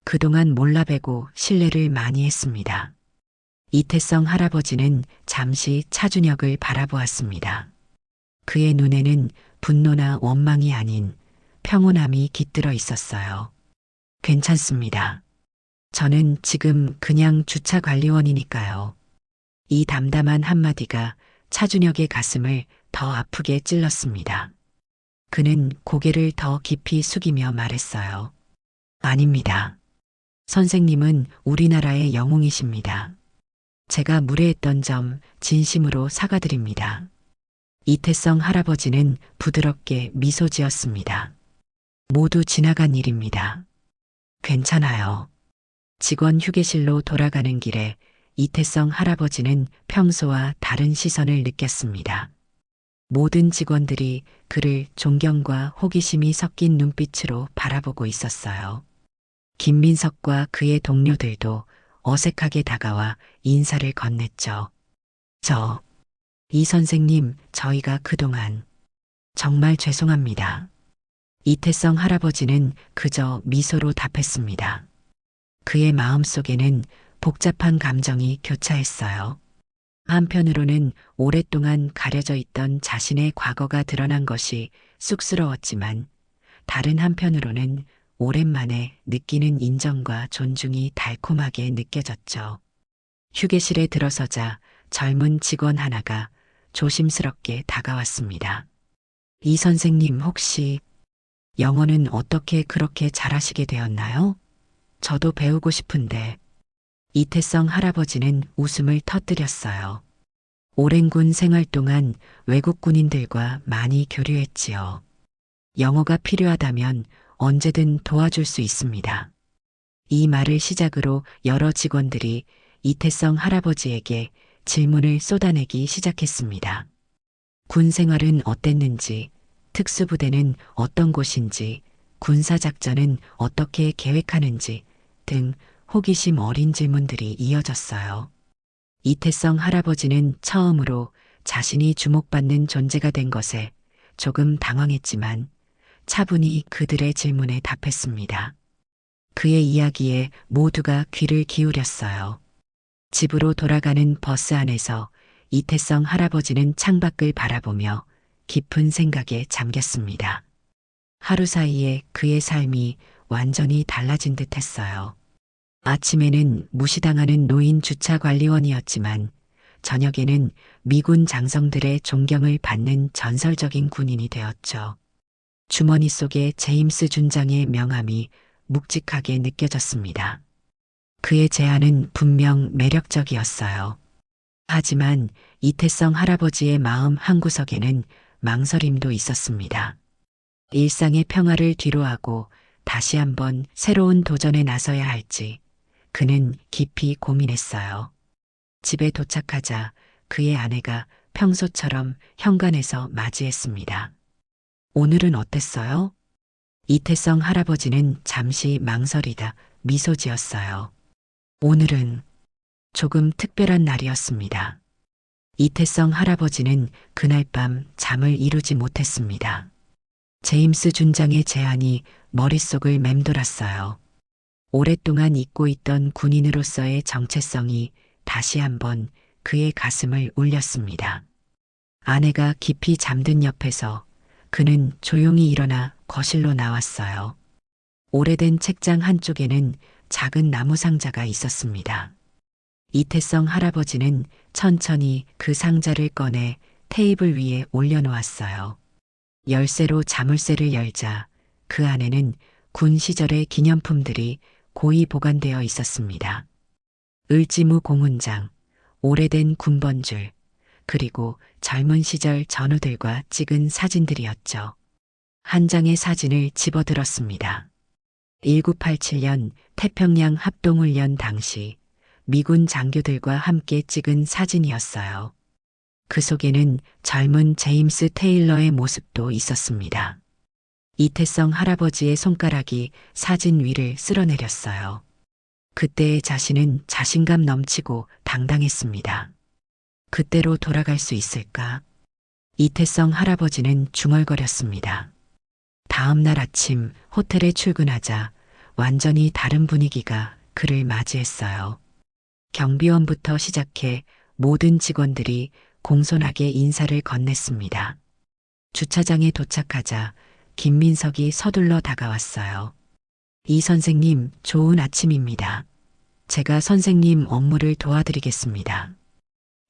그동안 몰라뵈고 신뢰를 많이 했습니다. 이태성 할아버지는 잠시 차준혁을 바라보았습니다. 그의 눈에는 분노나 원망이 아닌 평온함이 깃들어 있었어요. 괜찮습니다. 저는 지금 그냥 주차관리원이니까요. 이 담담한 한마디가 차준혁의 가슴을 더 아프게 찔렀습니다. 그는 고개를 더 깊이 숙이며 말했어요. 아닙니다. 선생님은 우리나라의 영웅이십니다. 제가 무례했던 점 진심으로 사과드립니다. 이태성 할아버지는 부드럽게 미소 지었습니다. 모두 지나간 일입니다. 괜찮아요. 직원 휴게실로 돌아가는 길에 이태성 할아버지는 평소와 다른 시선을 느꼈습니다. 모든 직원들이 그를 존경과 호기심이 섞인 눈빛으로 바라보고 있었어요. 김민석과 그의 동료들도 어색하게 다가와 인사를 건넸죠. 이 선생님, 저희가 그동안 정말 죄송합니다. 이태성 할아버지는 그저 미소로 답했습니다. 그의 마음속에는 복잡한 감정이 교차했어요. 한편으로는 오랫동안 가려져 있던 자신의 과거가 드러난 것이 쑥스러웠지만 다른 한편으로는 오랜만에 느끼는 인정과 존중이 달콤하게 느껴졌죠. 휴게실에 들어서자 젊은 직원 하나가 조심스럽게 다가왔습니다. 이 선생님 혹시 영어는 어떻게 그렇게 잘하시게 되었나요? 저도 배우고 싶은데. 이태성 할아버지는 웃음을 터뜨렸어요. 오랜 군 생활 동안 외국 군인들과 많이 교류했지요. 영어가 필요하다면 언제든 도와줄 수 있습니다. 이 말을 시작으로 여러 직원들이 이태성 할아버지에게 질문을 쏟아내기 시작했습니다. 군 생활은 어땠는지, 특수부대는 어떤 곳인지, 군사작전은 어떻게 계획하는지 등 호기심 어린 질문들이 이어졌어요. 이태성 할아버지는 처음으로 자신이 주목받는 존재가 된 것에 조금 당황했지만 차분히 그들의 질문에 답했습니다. 그의 이야기에 모두가 귀를 기울였어요. 집으로 돌아가는 버스 안에서 이태성 할아버지는 창밖을 바라보며 깊은 생각에 잠겼습니다. 하루 사이에 그의 삶이 완전히 달라진 듯 했어요. 아침에는 무시당하는 노인 주차 관리원이었지만 저녁에는 미군 장성들의 존경을 받는 전설적인 군인이 되었죠. 주머니 속에 제임스 준장의 명함이 묵직하게 느껴졌습니다. 그의 제안은 분명 매력적이었어요. 하지만 이태성 할아버지의 마음 한구석에는 망설임도 있었습니다. 일상의 평화를 뒤로하고 다시 한번 새로운 도전에 나서야 할지 그는 깊이 고민했어요. 집에 도착하자 그의 아내가 평소처럼 현관에서 맞이했습니다. 오늘은 어땠어요? 이태성 할아버지는 잠시 망설이다 미소 지었어요. 오늘은 조금 특별한 날이었습니다. 이태성 할아버지는 그날 밤 잠을 이루지 못했습니다. 제임스 준장의 제안이 머릿속을 맴돌았어요. 오랫동안 잊고 있던 군인으로서의 정체성이 다시 한번 그의 가슴을 울렸습니다. 아내가 깊이 잠든 옆에서 그는 조용히 일어나 거실로 나왔어요. 오래된 책장 한쪽에는 작은 나무 상자가 있었습니다. 이태성 할아버지는 천천히 그 상자를 꺼내 테이블 위에 올려놓았어요. 열쇠로 자물쇠를 열자 그 안에는 군 시절의 기념품들이 고이 보관되어 있었습니다. 을지무 공훈장, 오래된 군번줄, 그리고 젊은 시절 전우들과 찍은 사진들이었죠. 한 장의 사진을 집어들었습니다. 1987년 태평양 합동훈련 당시 미군 장교들과 함께 찍은 사진이었어요. 그 속에는 젊은 제임스 테일러의 모습도 있었습니다. 이태성 할아버지의 손가락이 사진 위를 쓸어내렸어요. 그때의 자신은 자신감 넘치고 당당했습니다. 그때로 돌아갈 수 있을까? 이태성 할아버지는 중얼거렸습니다. 다음 날 아침 호텔에 출근하자 완전히 다른 분위기가 그를 맞이했어요. 경비원부터 시작해 모든 직원들이 공손하게 인사를 건넸습니다. 주차장에 도착하자 김민석이 서둘러 다가왔어요. 이 선생님, 좋은 아침입니다. 제가 선생님 업무를 도와드리겠습니다.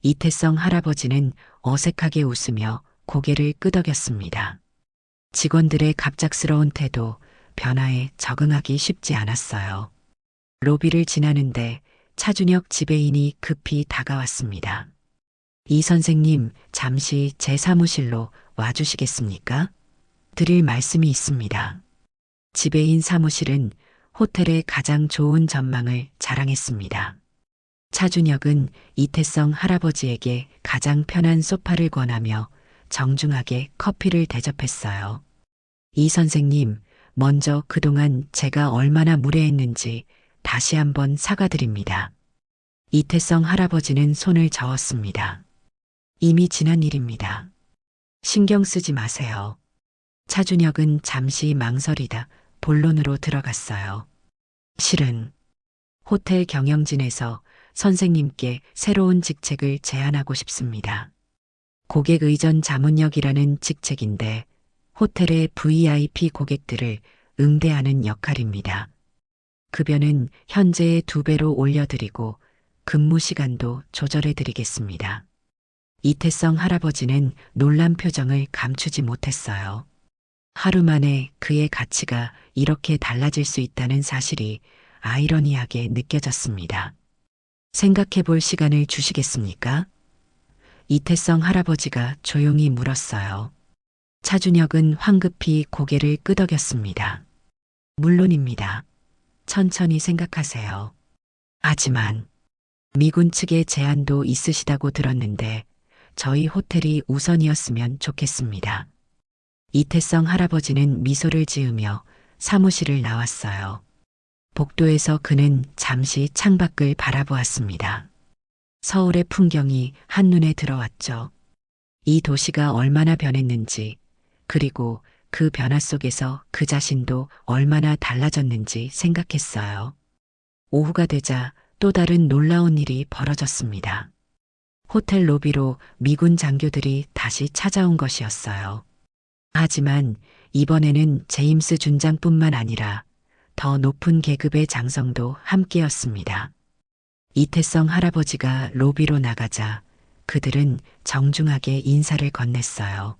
이태성 할아버지는 어색하게 웃으며 고개를 끄덕였습니다. 직원들의 갑작스러운 태도, 변화에 적응하기 쉽지 않았어요. 로비를 지나는데 차준혁 지배인이 급히 다가왔습니다. 이 선생님, 잠시 제 사무실로 와주시겠습니까? 드릴 말씀이 있습니다. 지배인 사무실은 호텔의 가장 좋은 전망을 자랑했습니다. 차준혁은 이태성 할아버지에게 가장 편한 소파를 권하며 정중하게 커피를 대접했어요. 이 선생님, 먼저 그동안 제가 얼마나 무례했는지 다시 한번 사과드립니다. 이태성 할아버지는 손을 저었습니다. 이미 지난 일입니다. 신경 쓰지 마세요. 차준혁은 잠시 망설이다 본론으로 들어갔어요. 실은 호텔 경영진에서 선생님께 새로운 직책을 제안하고 싶습니다. 고객 의전 자문역이라는 직책인데 호텔의 VIP 고객들을 응대하는 역할입니다. 급여는 현재의 2배로 올려드리고 근무 시간도 조절해드리겠습니다. 이태성 할아버지는 놀란 표정을 감추지 못했어요. 하루 만에 그의 가치가 이렇게 달라질 수 있다는 사실이 아이러니하게 느껴졌습니다. 생각해 볼 시간을 주시겠습니까? 이태성 할아버지가 조용히 물었어요. 차준혁은 황급히 고개를 끄덕였습니다. 물론입니다. 천천히 생각하세요. 하지만 미군 측의 제안도 있으시다고 들었는데 저희 호텔이 우선이었으면 좋겠습니다. 이태성 할아버지는 미소를 지으며 사무실을 나왔어요. 복도에서 그는 잠시 창밖을 바라보았습니다. 서울의 풍경이 한눈에 들어왔죠. 이 도시가 얼마나 변했는지, 그리고 그 변화 속에서 그 자신도 얼마나 달라졌는지 생각했어요. 오후가 되자 또 다른 놀라운 일이 벌어졌습니다. 호텔 로비로 미군 장교들이 다시 찾아온 것이었어요. 하지만 이번에는 제임스 준장뿐만 아니라 더 높은 계급의 장성도 함께였습니다. 이태성 할아버지가 로비로 나가자 그들은 정중하게 인사를 건넸어요.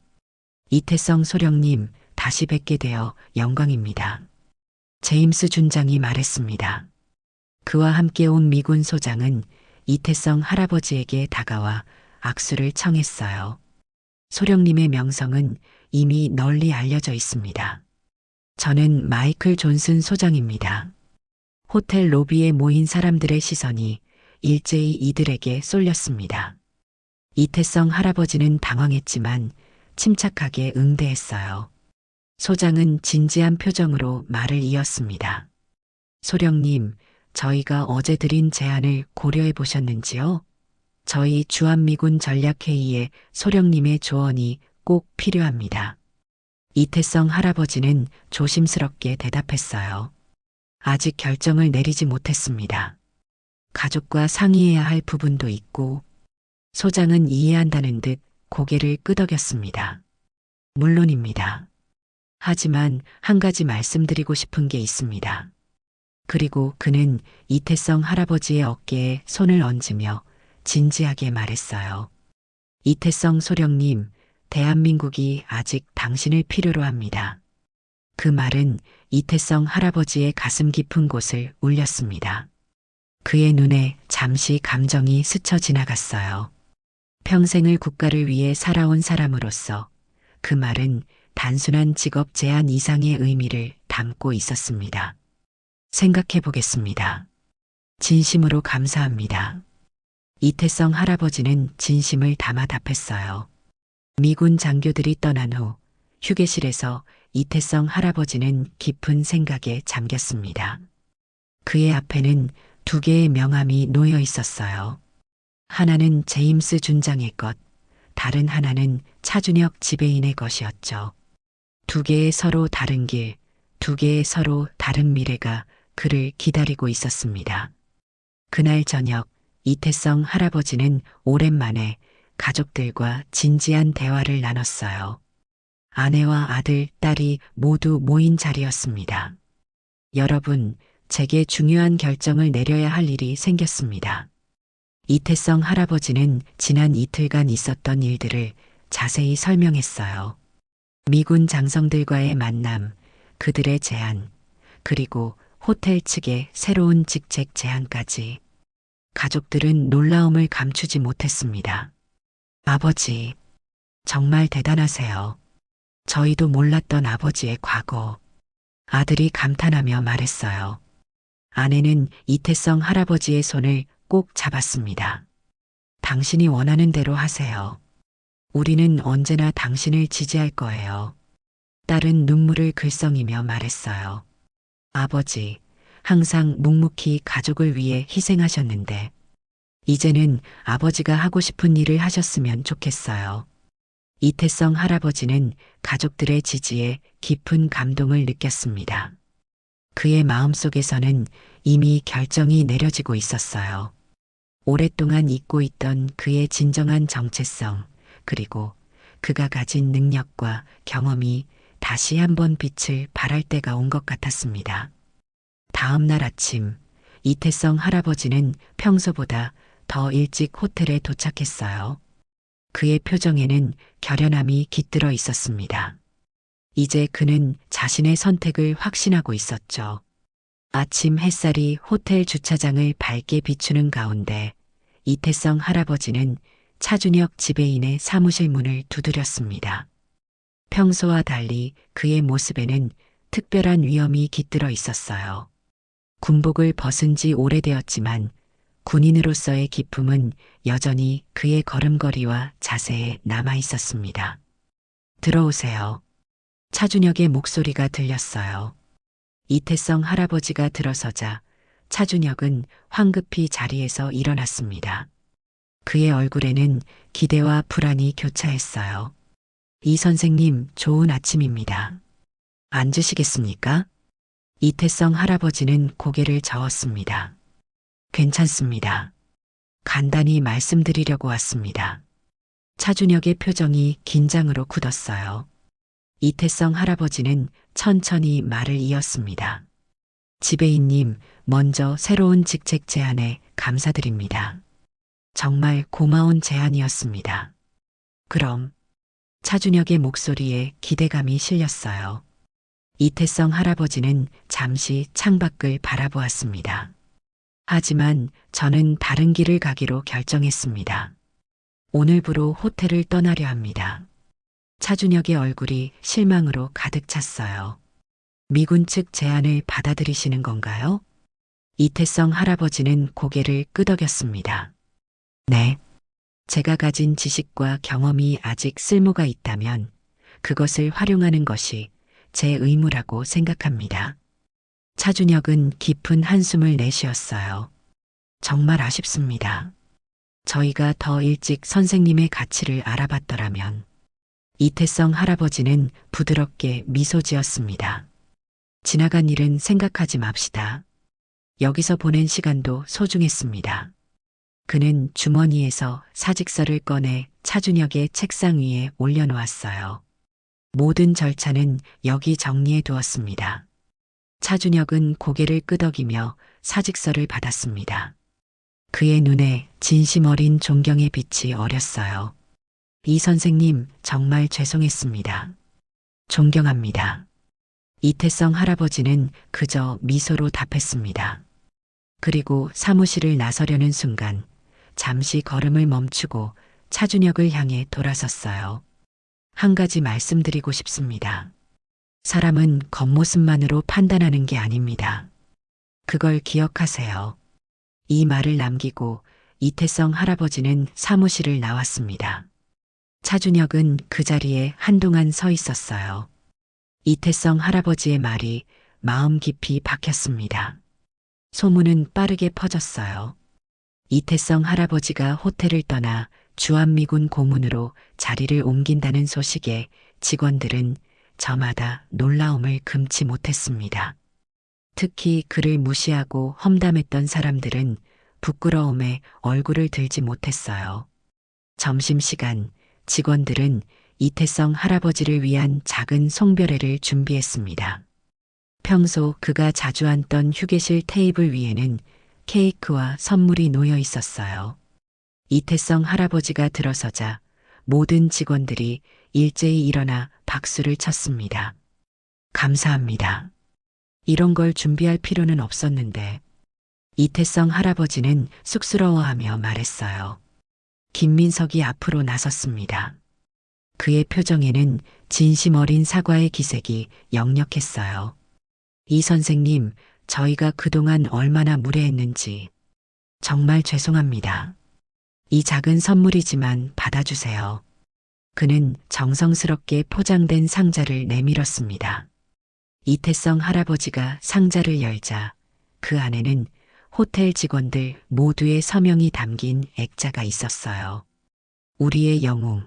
이태성 소령님, 다시 뵙게 되어 영광입니다. 제임스 준장이 말했습니다. 그와 함께 온 미군 소장은 이태성 할아버지에게 다가와 악수를 청했어요. 소령님의 명성은 이미 널리 알려져 있습니다. 저는 마이클 존슨 소장입니다. 호텔 로비에 모인 사람들의 시선이 일제히 이들에게 쏠렸습니다. 이태성 할아버지는 당황했지만 침착하게 응대했어요. 소장은 진지한 표정으로 말을 이었습니다. 소령님, 저희가 어제 드린 제안을 고려해 보셨는지요? 저희 주한미군 전략회의에 소령님의 조언이 꼭 필요합니다. 이태성 할아버지는 조심스럽게 대답했어요. 아직 결정을 내리지 못했습니다. 가족과 상의해야 할 부분도 있고, 소장은 이해한다는 듯 고개를 끄덕였습니다. 물론입니다. 하지만 한 가지 말씀드리고 싶은 게 있습니다. 그리고 그는 이태성 할아버지의 어깨에 손을 얹으며 진지하게 말했어요. 이태성 소령님, 대한민국이 아직 당신을 필요로 합니다. 그 말은 이태성 할아버지의 가슴 깊은 곳을 울렸습니다. 그의 눈에 잠시 감정이 스쳐 지나갔어요. 평생을 국가를 위해 살아온 사람으로서 그 말은 단순한 직업 제한 이상의 의미를 담고 있었습니다. 생각해 보겠습니다. 진심으로 감사합니다. 이태성 할아버지는 진심을 담아 답했어요. 미군 장교들이 떠난 후 휴게실에서 이태성 할아버지는 깊은 생각에 잠겼습니다. 그의 앞에는 두 개의 명함이 놓여 있었어요. 하나는 제임스 준장의 것, 다른 하나는 차준혁 지배인의 것이었죠. 두 개의 서로 다른 길, 두 개의 서로 다른 미래가 그를 기다리고 있었습니다. 그날 저녁 이태성 할아버지는 오랜만에 가족들과 진지한 대화를 나눴어요. 아내와 아들, 딸이 모두 모인 자리였습니다. 여러분, 제게 중요한 결정을 내려야 할 일이 생겼습니다. 이태성 할아버지는 지난 이틀간 있었던 일들을 자세히 설명했어요. 미군 장성들과의 만남, 그들의 제안, 그리고 호텔 측의 새로운 직책 제안까지. 가족들은 놀라움을 감추지 못했습니다. 아버지, 정말 대단하세요. 저희도 몰랐던 아버지의 과거. 아들이 감탄하며 말했어요. 아내는 이태성 할아버지의 손을 꼭 잡았습니다. 당신이 원하는 대로 하세요. 우리는 언제나 당신을 지지할 거예요. 딸은 눈물을 글썽이며 말했어요. 아버지, 항상 묵묵히 가족을 위해 희생하셨는데, 이제는 아버지가 하고 싶은 일을 하셨으면 좋겠어요. 이태성 할아버지는 가족들의 지지에 깊은 감동을 느꼈습니다. 그의 마음속에서는 이미 결정이 내려지고 있었어요. 오랫동안 잊고 있던 그의 진정한 정체성, 그리고 그가 가진 능력과 경험이 다시 한번 빛을 발할 때가 온 것 같았습니다. 다음 날 아침, 이태성 할아버지는 평소보다 더 일찍 호텔에 도착했어요. 그의 표정에는 결연함이 깃들어 있었습니다. 이제 그는 자신의 선택을 확신하고 있었죠. 아침 햇살이 호텔 주차장을 밝게 비추는 가운데 이태성 할아버지는 차준혁 지배인의 사무실 문을 두드렸습니다. 평소와 달리 그의 모습에는 특별한 위엄이 깃들어 있었어요. 군복을 벗은 지 오래되었지만 군인으로서의 기품은 여전히 그의 걸음걸이와 자세에 남아 있었습니다. 들어오세요. 차준혁의 목소리가 들렸어요. 이태성 할아버지가 들어서자 차준혁은 황급히 자리에서 일어났습니다. 그의 얼굴에는 기대와 불안이 교차했어요. 이 선생님, 좋은 아침입니다. 앉으시겠습니까? 이태성 할아버지는 고개를 저었습니다. 괜찮습니다. 간단히 말씀드리려고 왔습니다. 차준혁의 표정이 긴장으로 굳었어요. 이태성 할아버지는 천천히 말을 이었습니다. 지배인님, 먼저 새로운 직책 제안에 감사드립니다. 정말 고마운 제안이었습니다. 그럼 차준혁의 목소리에 기대감이 실렸어요. 이태성 할아버지는 잠시 창밖을 바라보았습니다. 하지만 저는 다른 길을 가기로 결정했습니다. 오늘부로 호텔을 떠나려 합니다. 차준혁의 얼굴이 실망으로 가득 찼어요. 미군 측 제안을 받아들이시는 건가요? 이태성 할아버지는 고개를 끄덕였습니다. 네. 제가 가진 지식과 경험이 아직 쓸모가 있다면 그것을 활용하는 것이 제 의무라고 생각합니다. 차준혁은 깊은 한숨을 내쉬었어요. 정말 아쉽습니다. 저희가 더 일찍 선생님의 가치를 알아봤더라면. 이태성 할아버지는 부드럽게 미소 지었습니다. 지나간 일은 생각하지 맙시다. 여기서 보낸 시간도 소중했습니다. 그는 주머니에서 사직서를 꺼내 차준혁의 책상 위에 올려놓았어요. 모든 절차는 여기 정리해 두었습니다. 차준혁은 고개를 끄덕이며 사직서를 받았습니다. 그의 눈에 진심 어린 존경의 빛이 어렸어요. 이 선생님, 정말 죄송했습니다. 존경합니다. 이태성 할아버지는 그저 미소로 답했습니다. 그리고 사무실을 나서려는 순간 잠시 걸음을 멈추고 차준혁을 향해 돌아섰어요. 한 가지 말씀드리고 싶습니다. 사람은 겉모습만으로 판단하는 게 아닙니다. 그걸 기억하세요. 이 말을 남기고 이태성 할아버지는 사무실을 나왔습니다. 차준혁은 그 자리에 한동안 서 있었어요. 이태성 할아버지의 말이 마음 깊이 박혔습니다. 소문은 빠르게 퍼졌어요. 이태성 할아버지가 호텔을 떠나 주한미군 고문으로 자리를 옮긴다는 소식에 직원들은 저마다 놀라움을 금치 못했습니다. 특히 그를 무시하고 험담했던 사람들은 부끄러움에 얼굴을 들지 못했어요. 점심시간 직원들은 이태성 할아버지를 위한 작은 송별회를 준비했습니다. 평소 그가 자주 앉던 휴게실 테이블 위에는 케이크와 선물이 놓여 있었어요. 이태성 할아버지가 들어서자 모든 직원들이 일제히 일어나 박수를 쳤습니다. 감사합니다. 이런 걸 준비할 필요는 없었는데. 이태성 할아버지는 쑥스러워하며 말했어요. 김민석이 앞으로 나섰습니다. 그의 표정에는 진심 어린 사과의 기색이 역력했어요. 이 선생님, 저희가 그동안 얼마나 무례했는지 정말 죄송합니다. 이 작은 선물이지만 받아주세요. 그는 정성스럽게 포장된 상자를 내밀었습니다. 이태성 할아버지가 상자를 열자 그 안에는 호텔 직원들 모두의 서명이 담긴 액자가 있었어요. 우리의 영웅,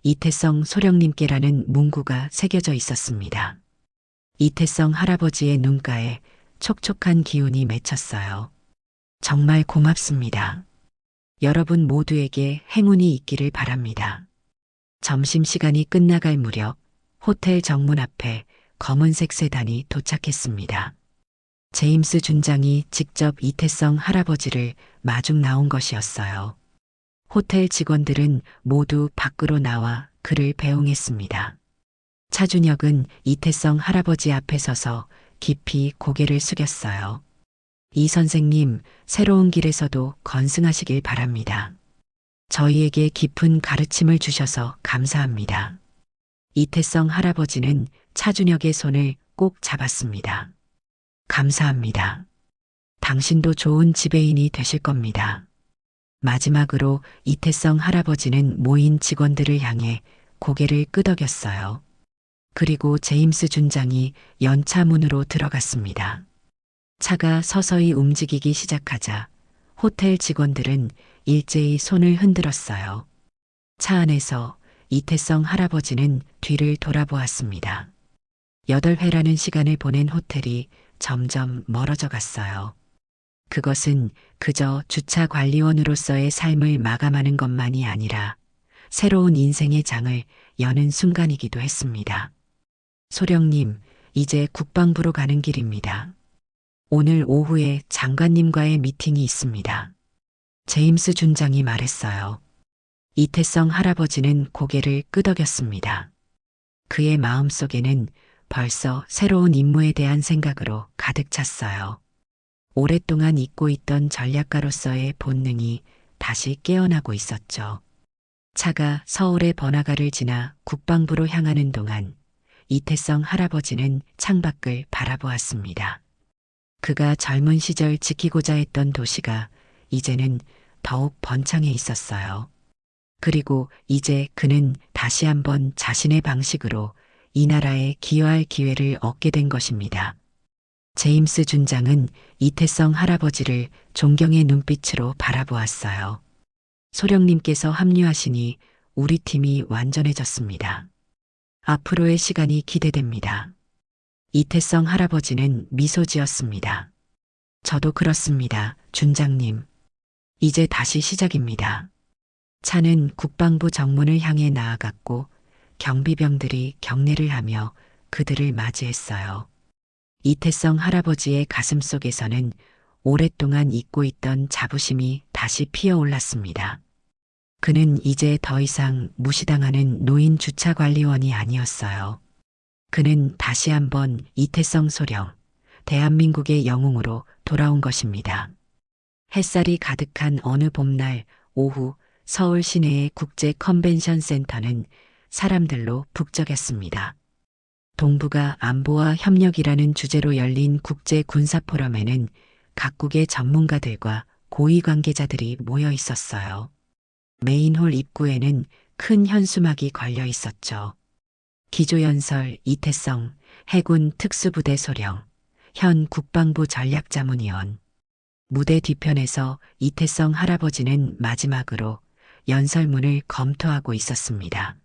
이태성 소령님께라는 문구가 새겨져 있었습니다. 이태성 할아버지의 눈가에 촉촉한 기운이 맺혔어요. 정말 고맙습니다. 여러분 모두에게 행운이 있기를 바랍니다. 점심시간이 끝나갈 무렵 호텔 정문 앞에 검은색 세단이 도착했습니다. 제임스 준장이 직접 이태성 할아버지를 마중 나온 것이었어요. 호텔 직원들은 모두 밖으로 나와 그를 배웅했습니다. 차준혁은 이태성 할아버지 앞에 서서 깊이 고개를 숙였어요. 이 선생님, 새로운 길에서도 건승하시길 바랍니다. 저희에게 깊은 가르침을 주셔서 감사합니다. 이태성 할아버지는 차준혁의 손을 꼭 잡았습니다. 감사합니다. 당신도 좋은 지배인이 되실 겁니다. 마지막으로 이태성 할아버지는 모인 직원들을 향해 고개를 끄덕였어요. 그리고 제임스 준장이 연차 문으로 들어갔습니다. 차가 서서히 움직이기 시작하자 호텔 직원들은 일제히 손을 흔들었어요. 차 안에서 이태성 할아버지는 뒤를 돌아보았습니다. 8회라는 시간을 보낸 호텔이 점점 멀어져 갔어요. 그것은 그저 주차 관리원으로서의 삶을 마감하는 것만이 아니라 새로운 인생의 장을 여는 순간이기도 했습니다. 소령님, 이제 국방부로 가는 길입니다. 오늘 오후에 장관님과의 미팅이 있습니다. 제임스 준장이 말했어요. 이태성 할아버지는 고개를 끄덕였습니다. 그의 마음속에는 벌써 새로운 임무에 대한 생각으로 가득 찼어요. 오랫동안 잊고 있던 전략가로서의 본능이 다시 깨어나고 있었죠. 차가 서울의 번화가를 지나 국방부로 향하는 동안 이태성 할아버지는 창밖을 바라보았습니다. 그가 젊은 시절 지키고자 했던 도시가 이제는 더욱 번창해 있었어요. 그리고 이제 그는 다시 한번 자신의 방식으로 이 나라에 기여할 기회를 얻게 된 것입니다. 제임스 준장은 이태성 할아버지를 존경의 눈빛으로 바라보았어요. 소령님께서 합류하시니 우리 팀이 완전해졌습니다. 앞으로의 시간이 기대됩니다. 이태성 할아버지는 미소 지었습니다. 저도 그렇습니다, 준장님. 이제 다시 시작입니다. 차는 국방부 정문을 향해 나아갔고 경비병들이 경례를 하며 그들을 맞이했어요. 이태성 할아버지의 가슴 속에서는 오랫동안 잊고 있던 자부심이 다시 피어올랐습니다. 그는 이제 더 이상 무시당하는 노인 주차관리원이 아니었어요. 그는 다시 한번 이태성 소령, 대한민국의 영웅으로 돌아온 것입니다. 햇살이 가득한 어느 봄날 오후 서울 시내의 국제 컨벤션 센터는 사람들로 북적였습니다. 동북아 안보와 협력이라는 주제로 열린 국제 군사 포럼에는 각국의 전문가들과 고위 관계자들이 모여 있었어요. 메인홀 입구에는 큰 현수막이 걸려 있었죠. 기조연설 이태성 해군 특수부대 소령, 현 국방부 전략자문위원. 무대 뒤편에서 이태성 할아버지는 마지막으로 연설문을 검토하고 있었습니다.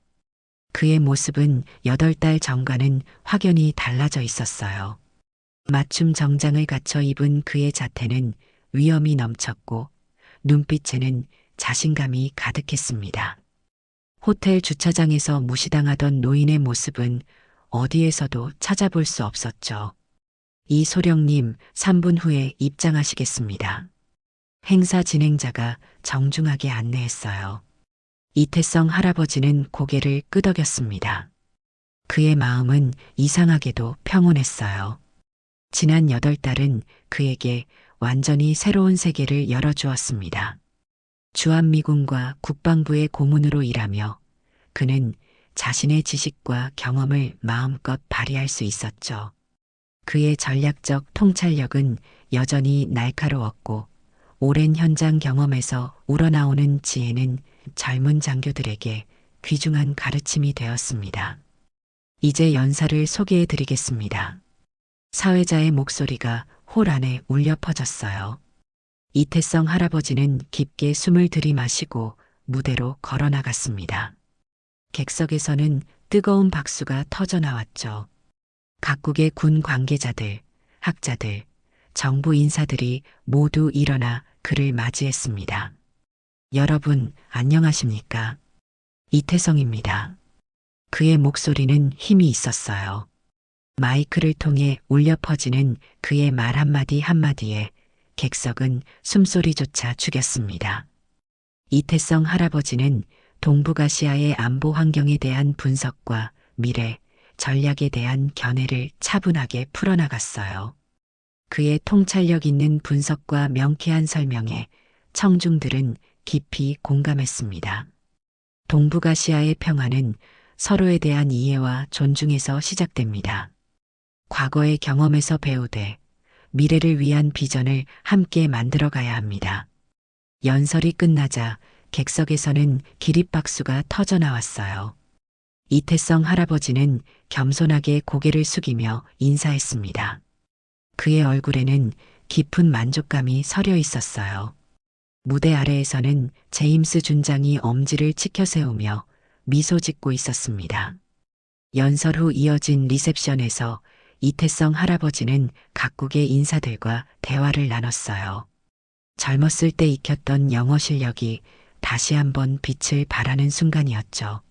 그의 모습은 8달 전과는 확연히 달라져 있었어요. 맞춤 정장을 갖춰 입은 그의 자태는 위엄이 넘쳤고 눈빛에는 자신감이 가득했습니다. 호텔 주차장에서 무시당하던 노인의 모습은 어디에서도 찾아볼 수 없었죠. 이 소령님 3분 후에 입장하시겠습니다. 행사 진행자가 정중하게 안내했어요. 이태성 할아버지는 고개를 끄덕였습니다. 그의 마음은 이상하게도 평온했어요. 지난 8달은 그에게 완전히 새로운 세계를 열어주었습니다. 주한미군과 국방부의 고문으로 일하며 그는 자신의 지식과 경험을 마음껏 발휘할 수 있었죠. 그의 전략적 통찰력은 여전히 날카로웠고 오랜 현장 경험에서 우러나오는 지혜는 젊은 장교들에게 귀중한 가르침이 되었습니다. 이제 연사를 소개해 드리겠습니다. 사회자의 목소리가 홀 안에 울려 퍼졌어요. 이태성 할아버지는 깊게 숨을 들이마시고 무대로 걸어 나갔습니다. 객석에서는 뜨거운 박수가 터져 나왔죠. 각국의 군 관계자들, 학자들, 정부 인사들이 모두 일어나 그를 맞이했습니다. 여러분, 안녕하십니까? 이태성입니다. 그의 목소리는 힘이 있었어요. 마이크를 통해 울려 퍼지는 그의 말 한마디 한마디에 객석은 숨소리조차 죽였습니다. 이태성 할아버지는 동북아시아의 안보 환경에 대한 분석과 미래, 전략에 대한 견해를 차분하게 풀어나갔어요. 그의 통찰력 있는 분석과 명쾌한 설명에 청중들은 깊이 공감했습니다. 동북아시아의 평화는 서로에 대한 이해와 존중에서 시작됩니다. 과거의 경험에서 배우되 미래를 위한 비전을 함께 만들어가야 합니다. 연설이 끝나자 객석에서는 기립박수가 터져 나왔어요. 이태성 할아버지는 겸손하게 고개를 숙이며 인사했습니다. 그의 얼굴에는 깊은 만족감이 서려 있었어요. 무대 아래에서는 제임스 준장이 엄지를 치켜 세우며 미소 짓고 있었습니다. 연설 후 이어진 리셉션에서 이태성 할아버지는 각국의 인사들과 대화를 나눴어요. 젊었을 때 익혔던 영어 실력이 다시 한번 빛을 발하는 순간이었죠.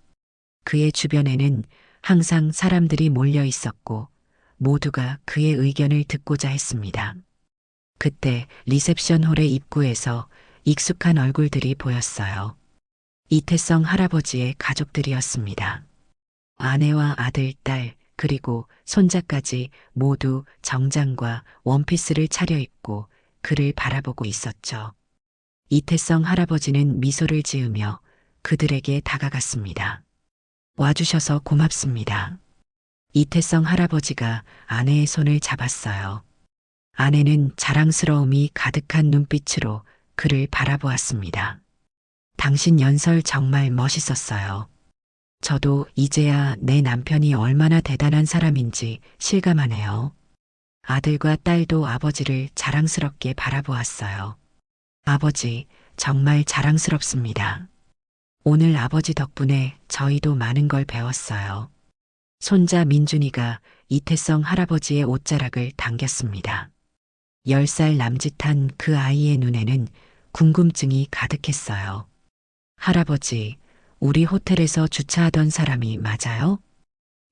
그의 주변에는 항상 사람들이 몰려 있었고 모두가 그의 의견을 듣고자 했습니다. 그때 리셉션 홀의 입구에서 익숙한 얼굴들이 보였어요. 이태성 할아버지의 가족들이었습니다. 아내와 아들, 딸, 그리고 손자까지 모두 정장과 원피스를 차려입고 그를 바라보고 있었죠. 이태성 할아버지는 미소를 지으며 그들에게 다가갔습니다. 와주셔서 고맙습니다. 이태성 할아버지가 아내의 손을 잡았어요. 아내는 자랑스러움이 가득한 눈빛으로 그를 바라보았습니다. 당신 연설 정말 멋있었어요. 저도 이제야 내 남편이 얼마나 대단한 사람인지 실감하네요. 아들과 딸도 아버지를 자랑스럽게 바라보았어요. 아버지, 정말 자랑스럽습니다. 오늘 아버지 덕분에 저희도 많은 걸 배웠어요. 손자 민준이가 이태성 할아버지의 옷자락을 당겼습니다. 10살 남짓한 그 아이의 눈에는 궁금증이 가득했어요. 할아버지, 우리 호텔에서 주차하던 사람이 맞아요?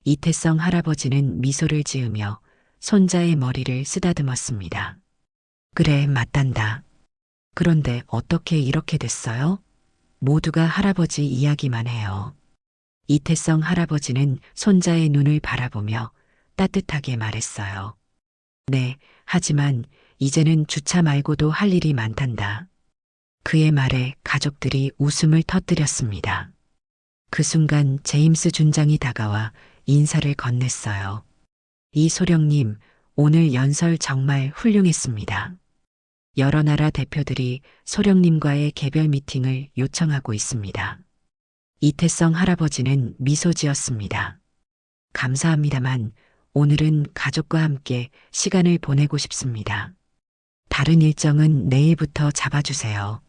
이태성 할아버지는 미소를 지으며 손자의 머리를 쓰다듬었습니다. 그래, 맞단다. 그런데 어떻게 이렇게 됐어요? 모두가 할아버지 이야기만 해요. 이태성 할아버지는 손자의 눈을 바라보며 따뜻하게 말했어요. 네, 하지만 이제는 주차 말고도 할 일이 많단다. 그의 말에 가족들이 웃음을 터뜨렸습니다. 그 순간 제임스 준장이 다가와 인사를 건넸어요. 이소령님, 오늘 연설 정말 훌륭했습니다. 여러 나라 대표들이 소령님과의 개별 미팅을 요청하고 있습니다. 이태성 할아버지는 미소 지었습니다. 감사합니다만 오늘은 가족과 함께 시간을 보내고 싶습니다. 다른 일정은 내일부터 잡아주세요.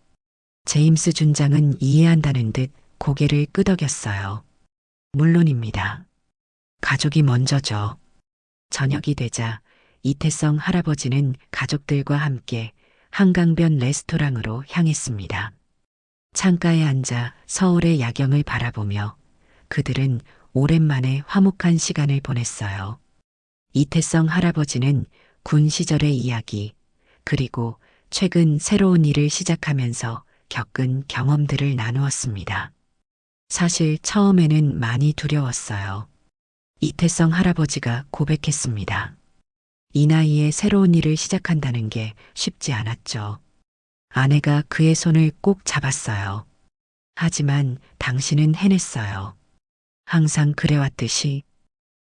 제임스 준장은 이해한다는 듯 고개를 끄덕였어요. 물론입니다. 가족이 먼저죠. 저녁이 되자 이태성 할아버지는 가족들과 함께 한강변 레스토랑으로 향했습니다. 창가에 앉아 서울의 야경을 바라보며 그들은 오랜만에 화목한 시간을 보냈어요. 이태성 할아버지는 군 시절의 이야기, 그리고 최근 새로운 일을 시작하면서 겪은 경험들을 나누었습니다. 사실 처음에는 많이 두려웠어요. 이태성 할아버지가 고백했습니다. 이 나이에 새로운 일을 시작한다는 게 쉽지 않았죠. 아내가 그의 손을 꼭 잡았어요. 하지만 당신은 해냈어요. 항상 그래왔듯이.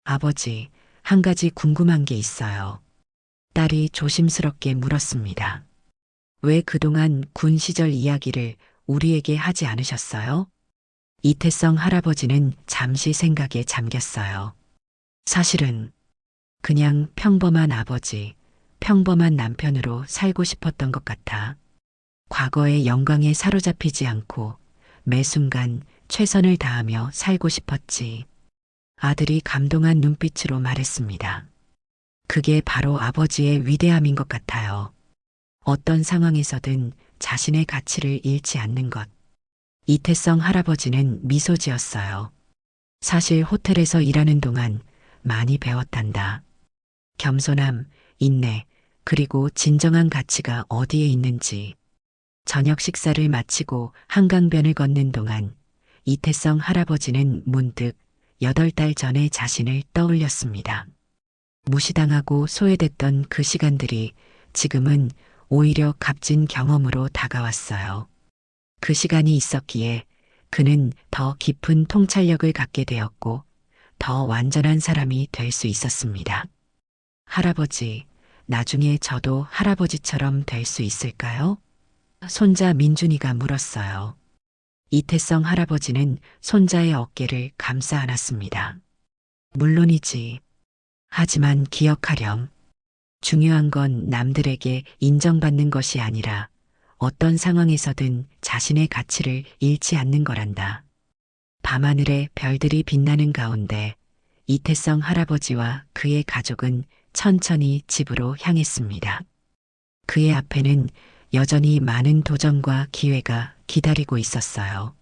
아버지, 한 가지 궁금한 게 있어요. 딸이 조심스럽게 물었습니다. 왜 그동안 군 시절 이야기를 우리에게 하지 않으셨어요? 이태성 할아버지는 잠시 생각에 잠겼어요. 사실은 그냥 평범한 아버지, 평범한 남편으로 살고 싶었던 것 같아. 과거의 영광에 사로잡히지 않고 매 순간 최선을 다하며 살고 싶었지. 아들이 감동한 눈빛으로 말했습니다. 그게 바로 아버지의 위대함인 것 같아요. 어떤 상황에서든 자신의 가치를 잃지 않는 것. 이태성 할아버지는 미소 지었어요. 사실 호텔에서 일하는 동안 많이 배웠단다. 겸손함, 인내, 그리고 진정한 가치가 어디에 있는지. 저녁 식사를 마치고 한강변을 걷는 동안 이태성 할아버지는 문득 8달 전의 자신을 떠올렸습니다. 무시당하고 소외됐던 그 시간들이 지금은 오히려 값진 경험으로 다가왔어요. 그 시간이 있었기에 그는 더 깊은 통찰력을 갖게 되었고 더 완전한 사람이 될 수 있었습니다. 할아버지, 나중에 저도 할아버지처럼 될 수 있을까요? 손자 민준이가 물었어요. 이태성 할아버지는 손자의 어깨를 감싸 안았습니다. 물론이지. 하지만 기억하렴. 중요한 건 남들에게 인정받는 것이 아니라 어떤 상황에서든 자신의 가치를 잃지 않는 거란다. 밤하늘에 별들이 빛나는 가운데 이태성 할아버지와 그의 가족은 천천히 집으로 향했습니다. 그의 앞에는 여전히 많은 도전과 기회가 기다리고 있었어요.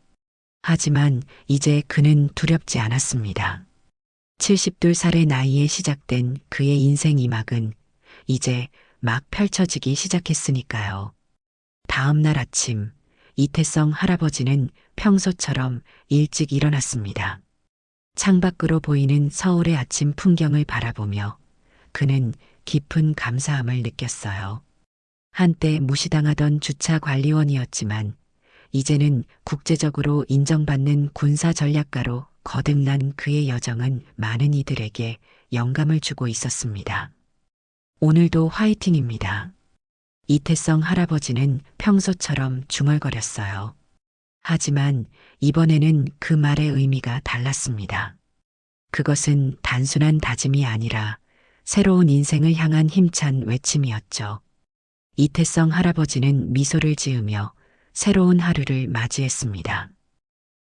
하지만 이제 그는 두렵지 않았습니다. 72살의 나이에 시작된 그의 인생 이막은 이제 막 펼쳐지기 시작했으니까요. 다음 날 아침, 이태성 할아버지는 평소처럼 일찍 일어났습니다. 창밖으로 보이는 서울의 아침 풍경을 바라보며 그는 깊은 감사함을 느꼈어요. 한때 무시당하던 주차 관리원이었지만 이제는 국제적으로 인정받는 군사 전략가로 거듭난 그의 여정은 많은 이들에게 영감을 주고 있었습니다. 오늘도 화이팅입니다. 이태성 할아버지는 평소처럼 중얼거렸어요. 하지만 이번에는 그 말의 의미가 달랐습니다. 그것은 단순한 다짐이 아니라 새로운 인생을 향한 힘찬 외침이었죠. 이태성 할아버지는 미소를 지으며 새로운 하루를 맞이했습니다.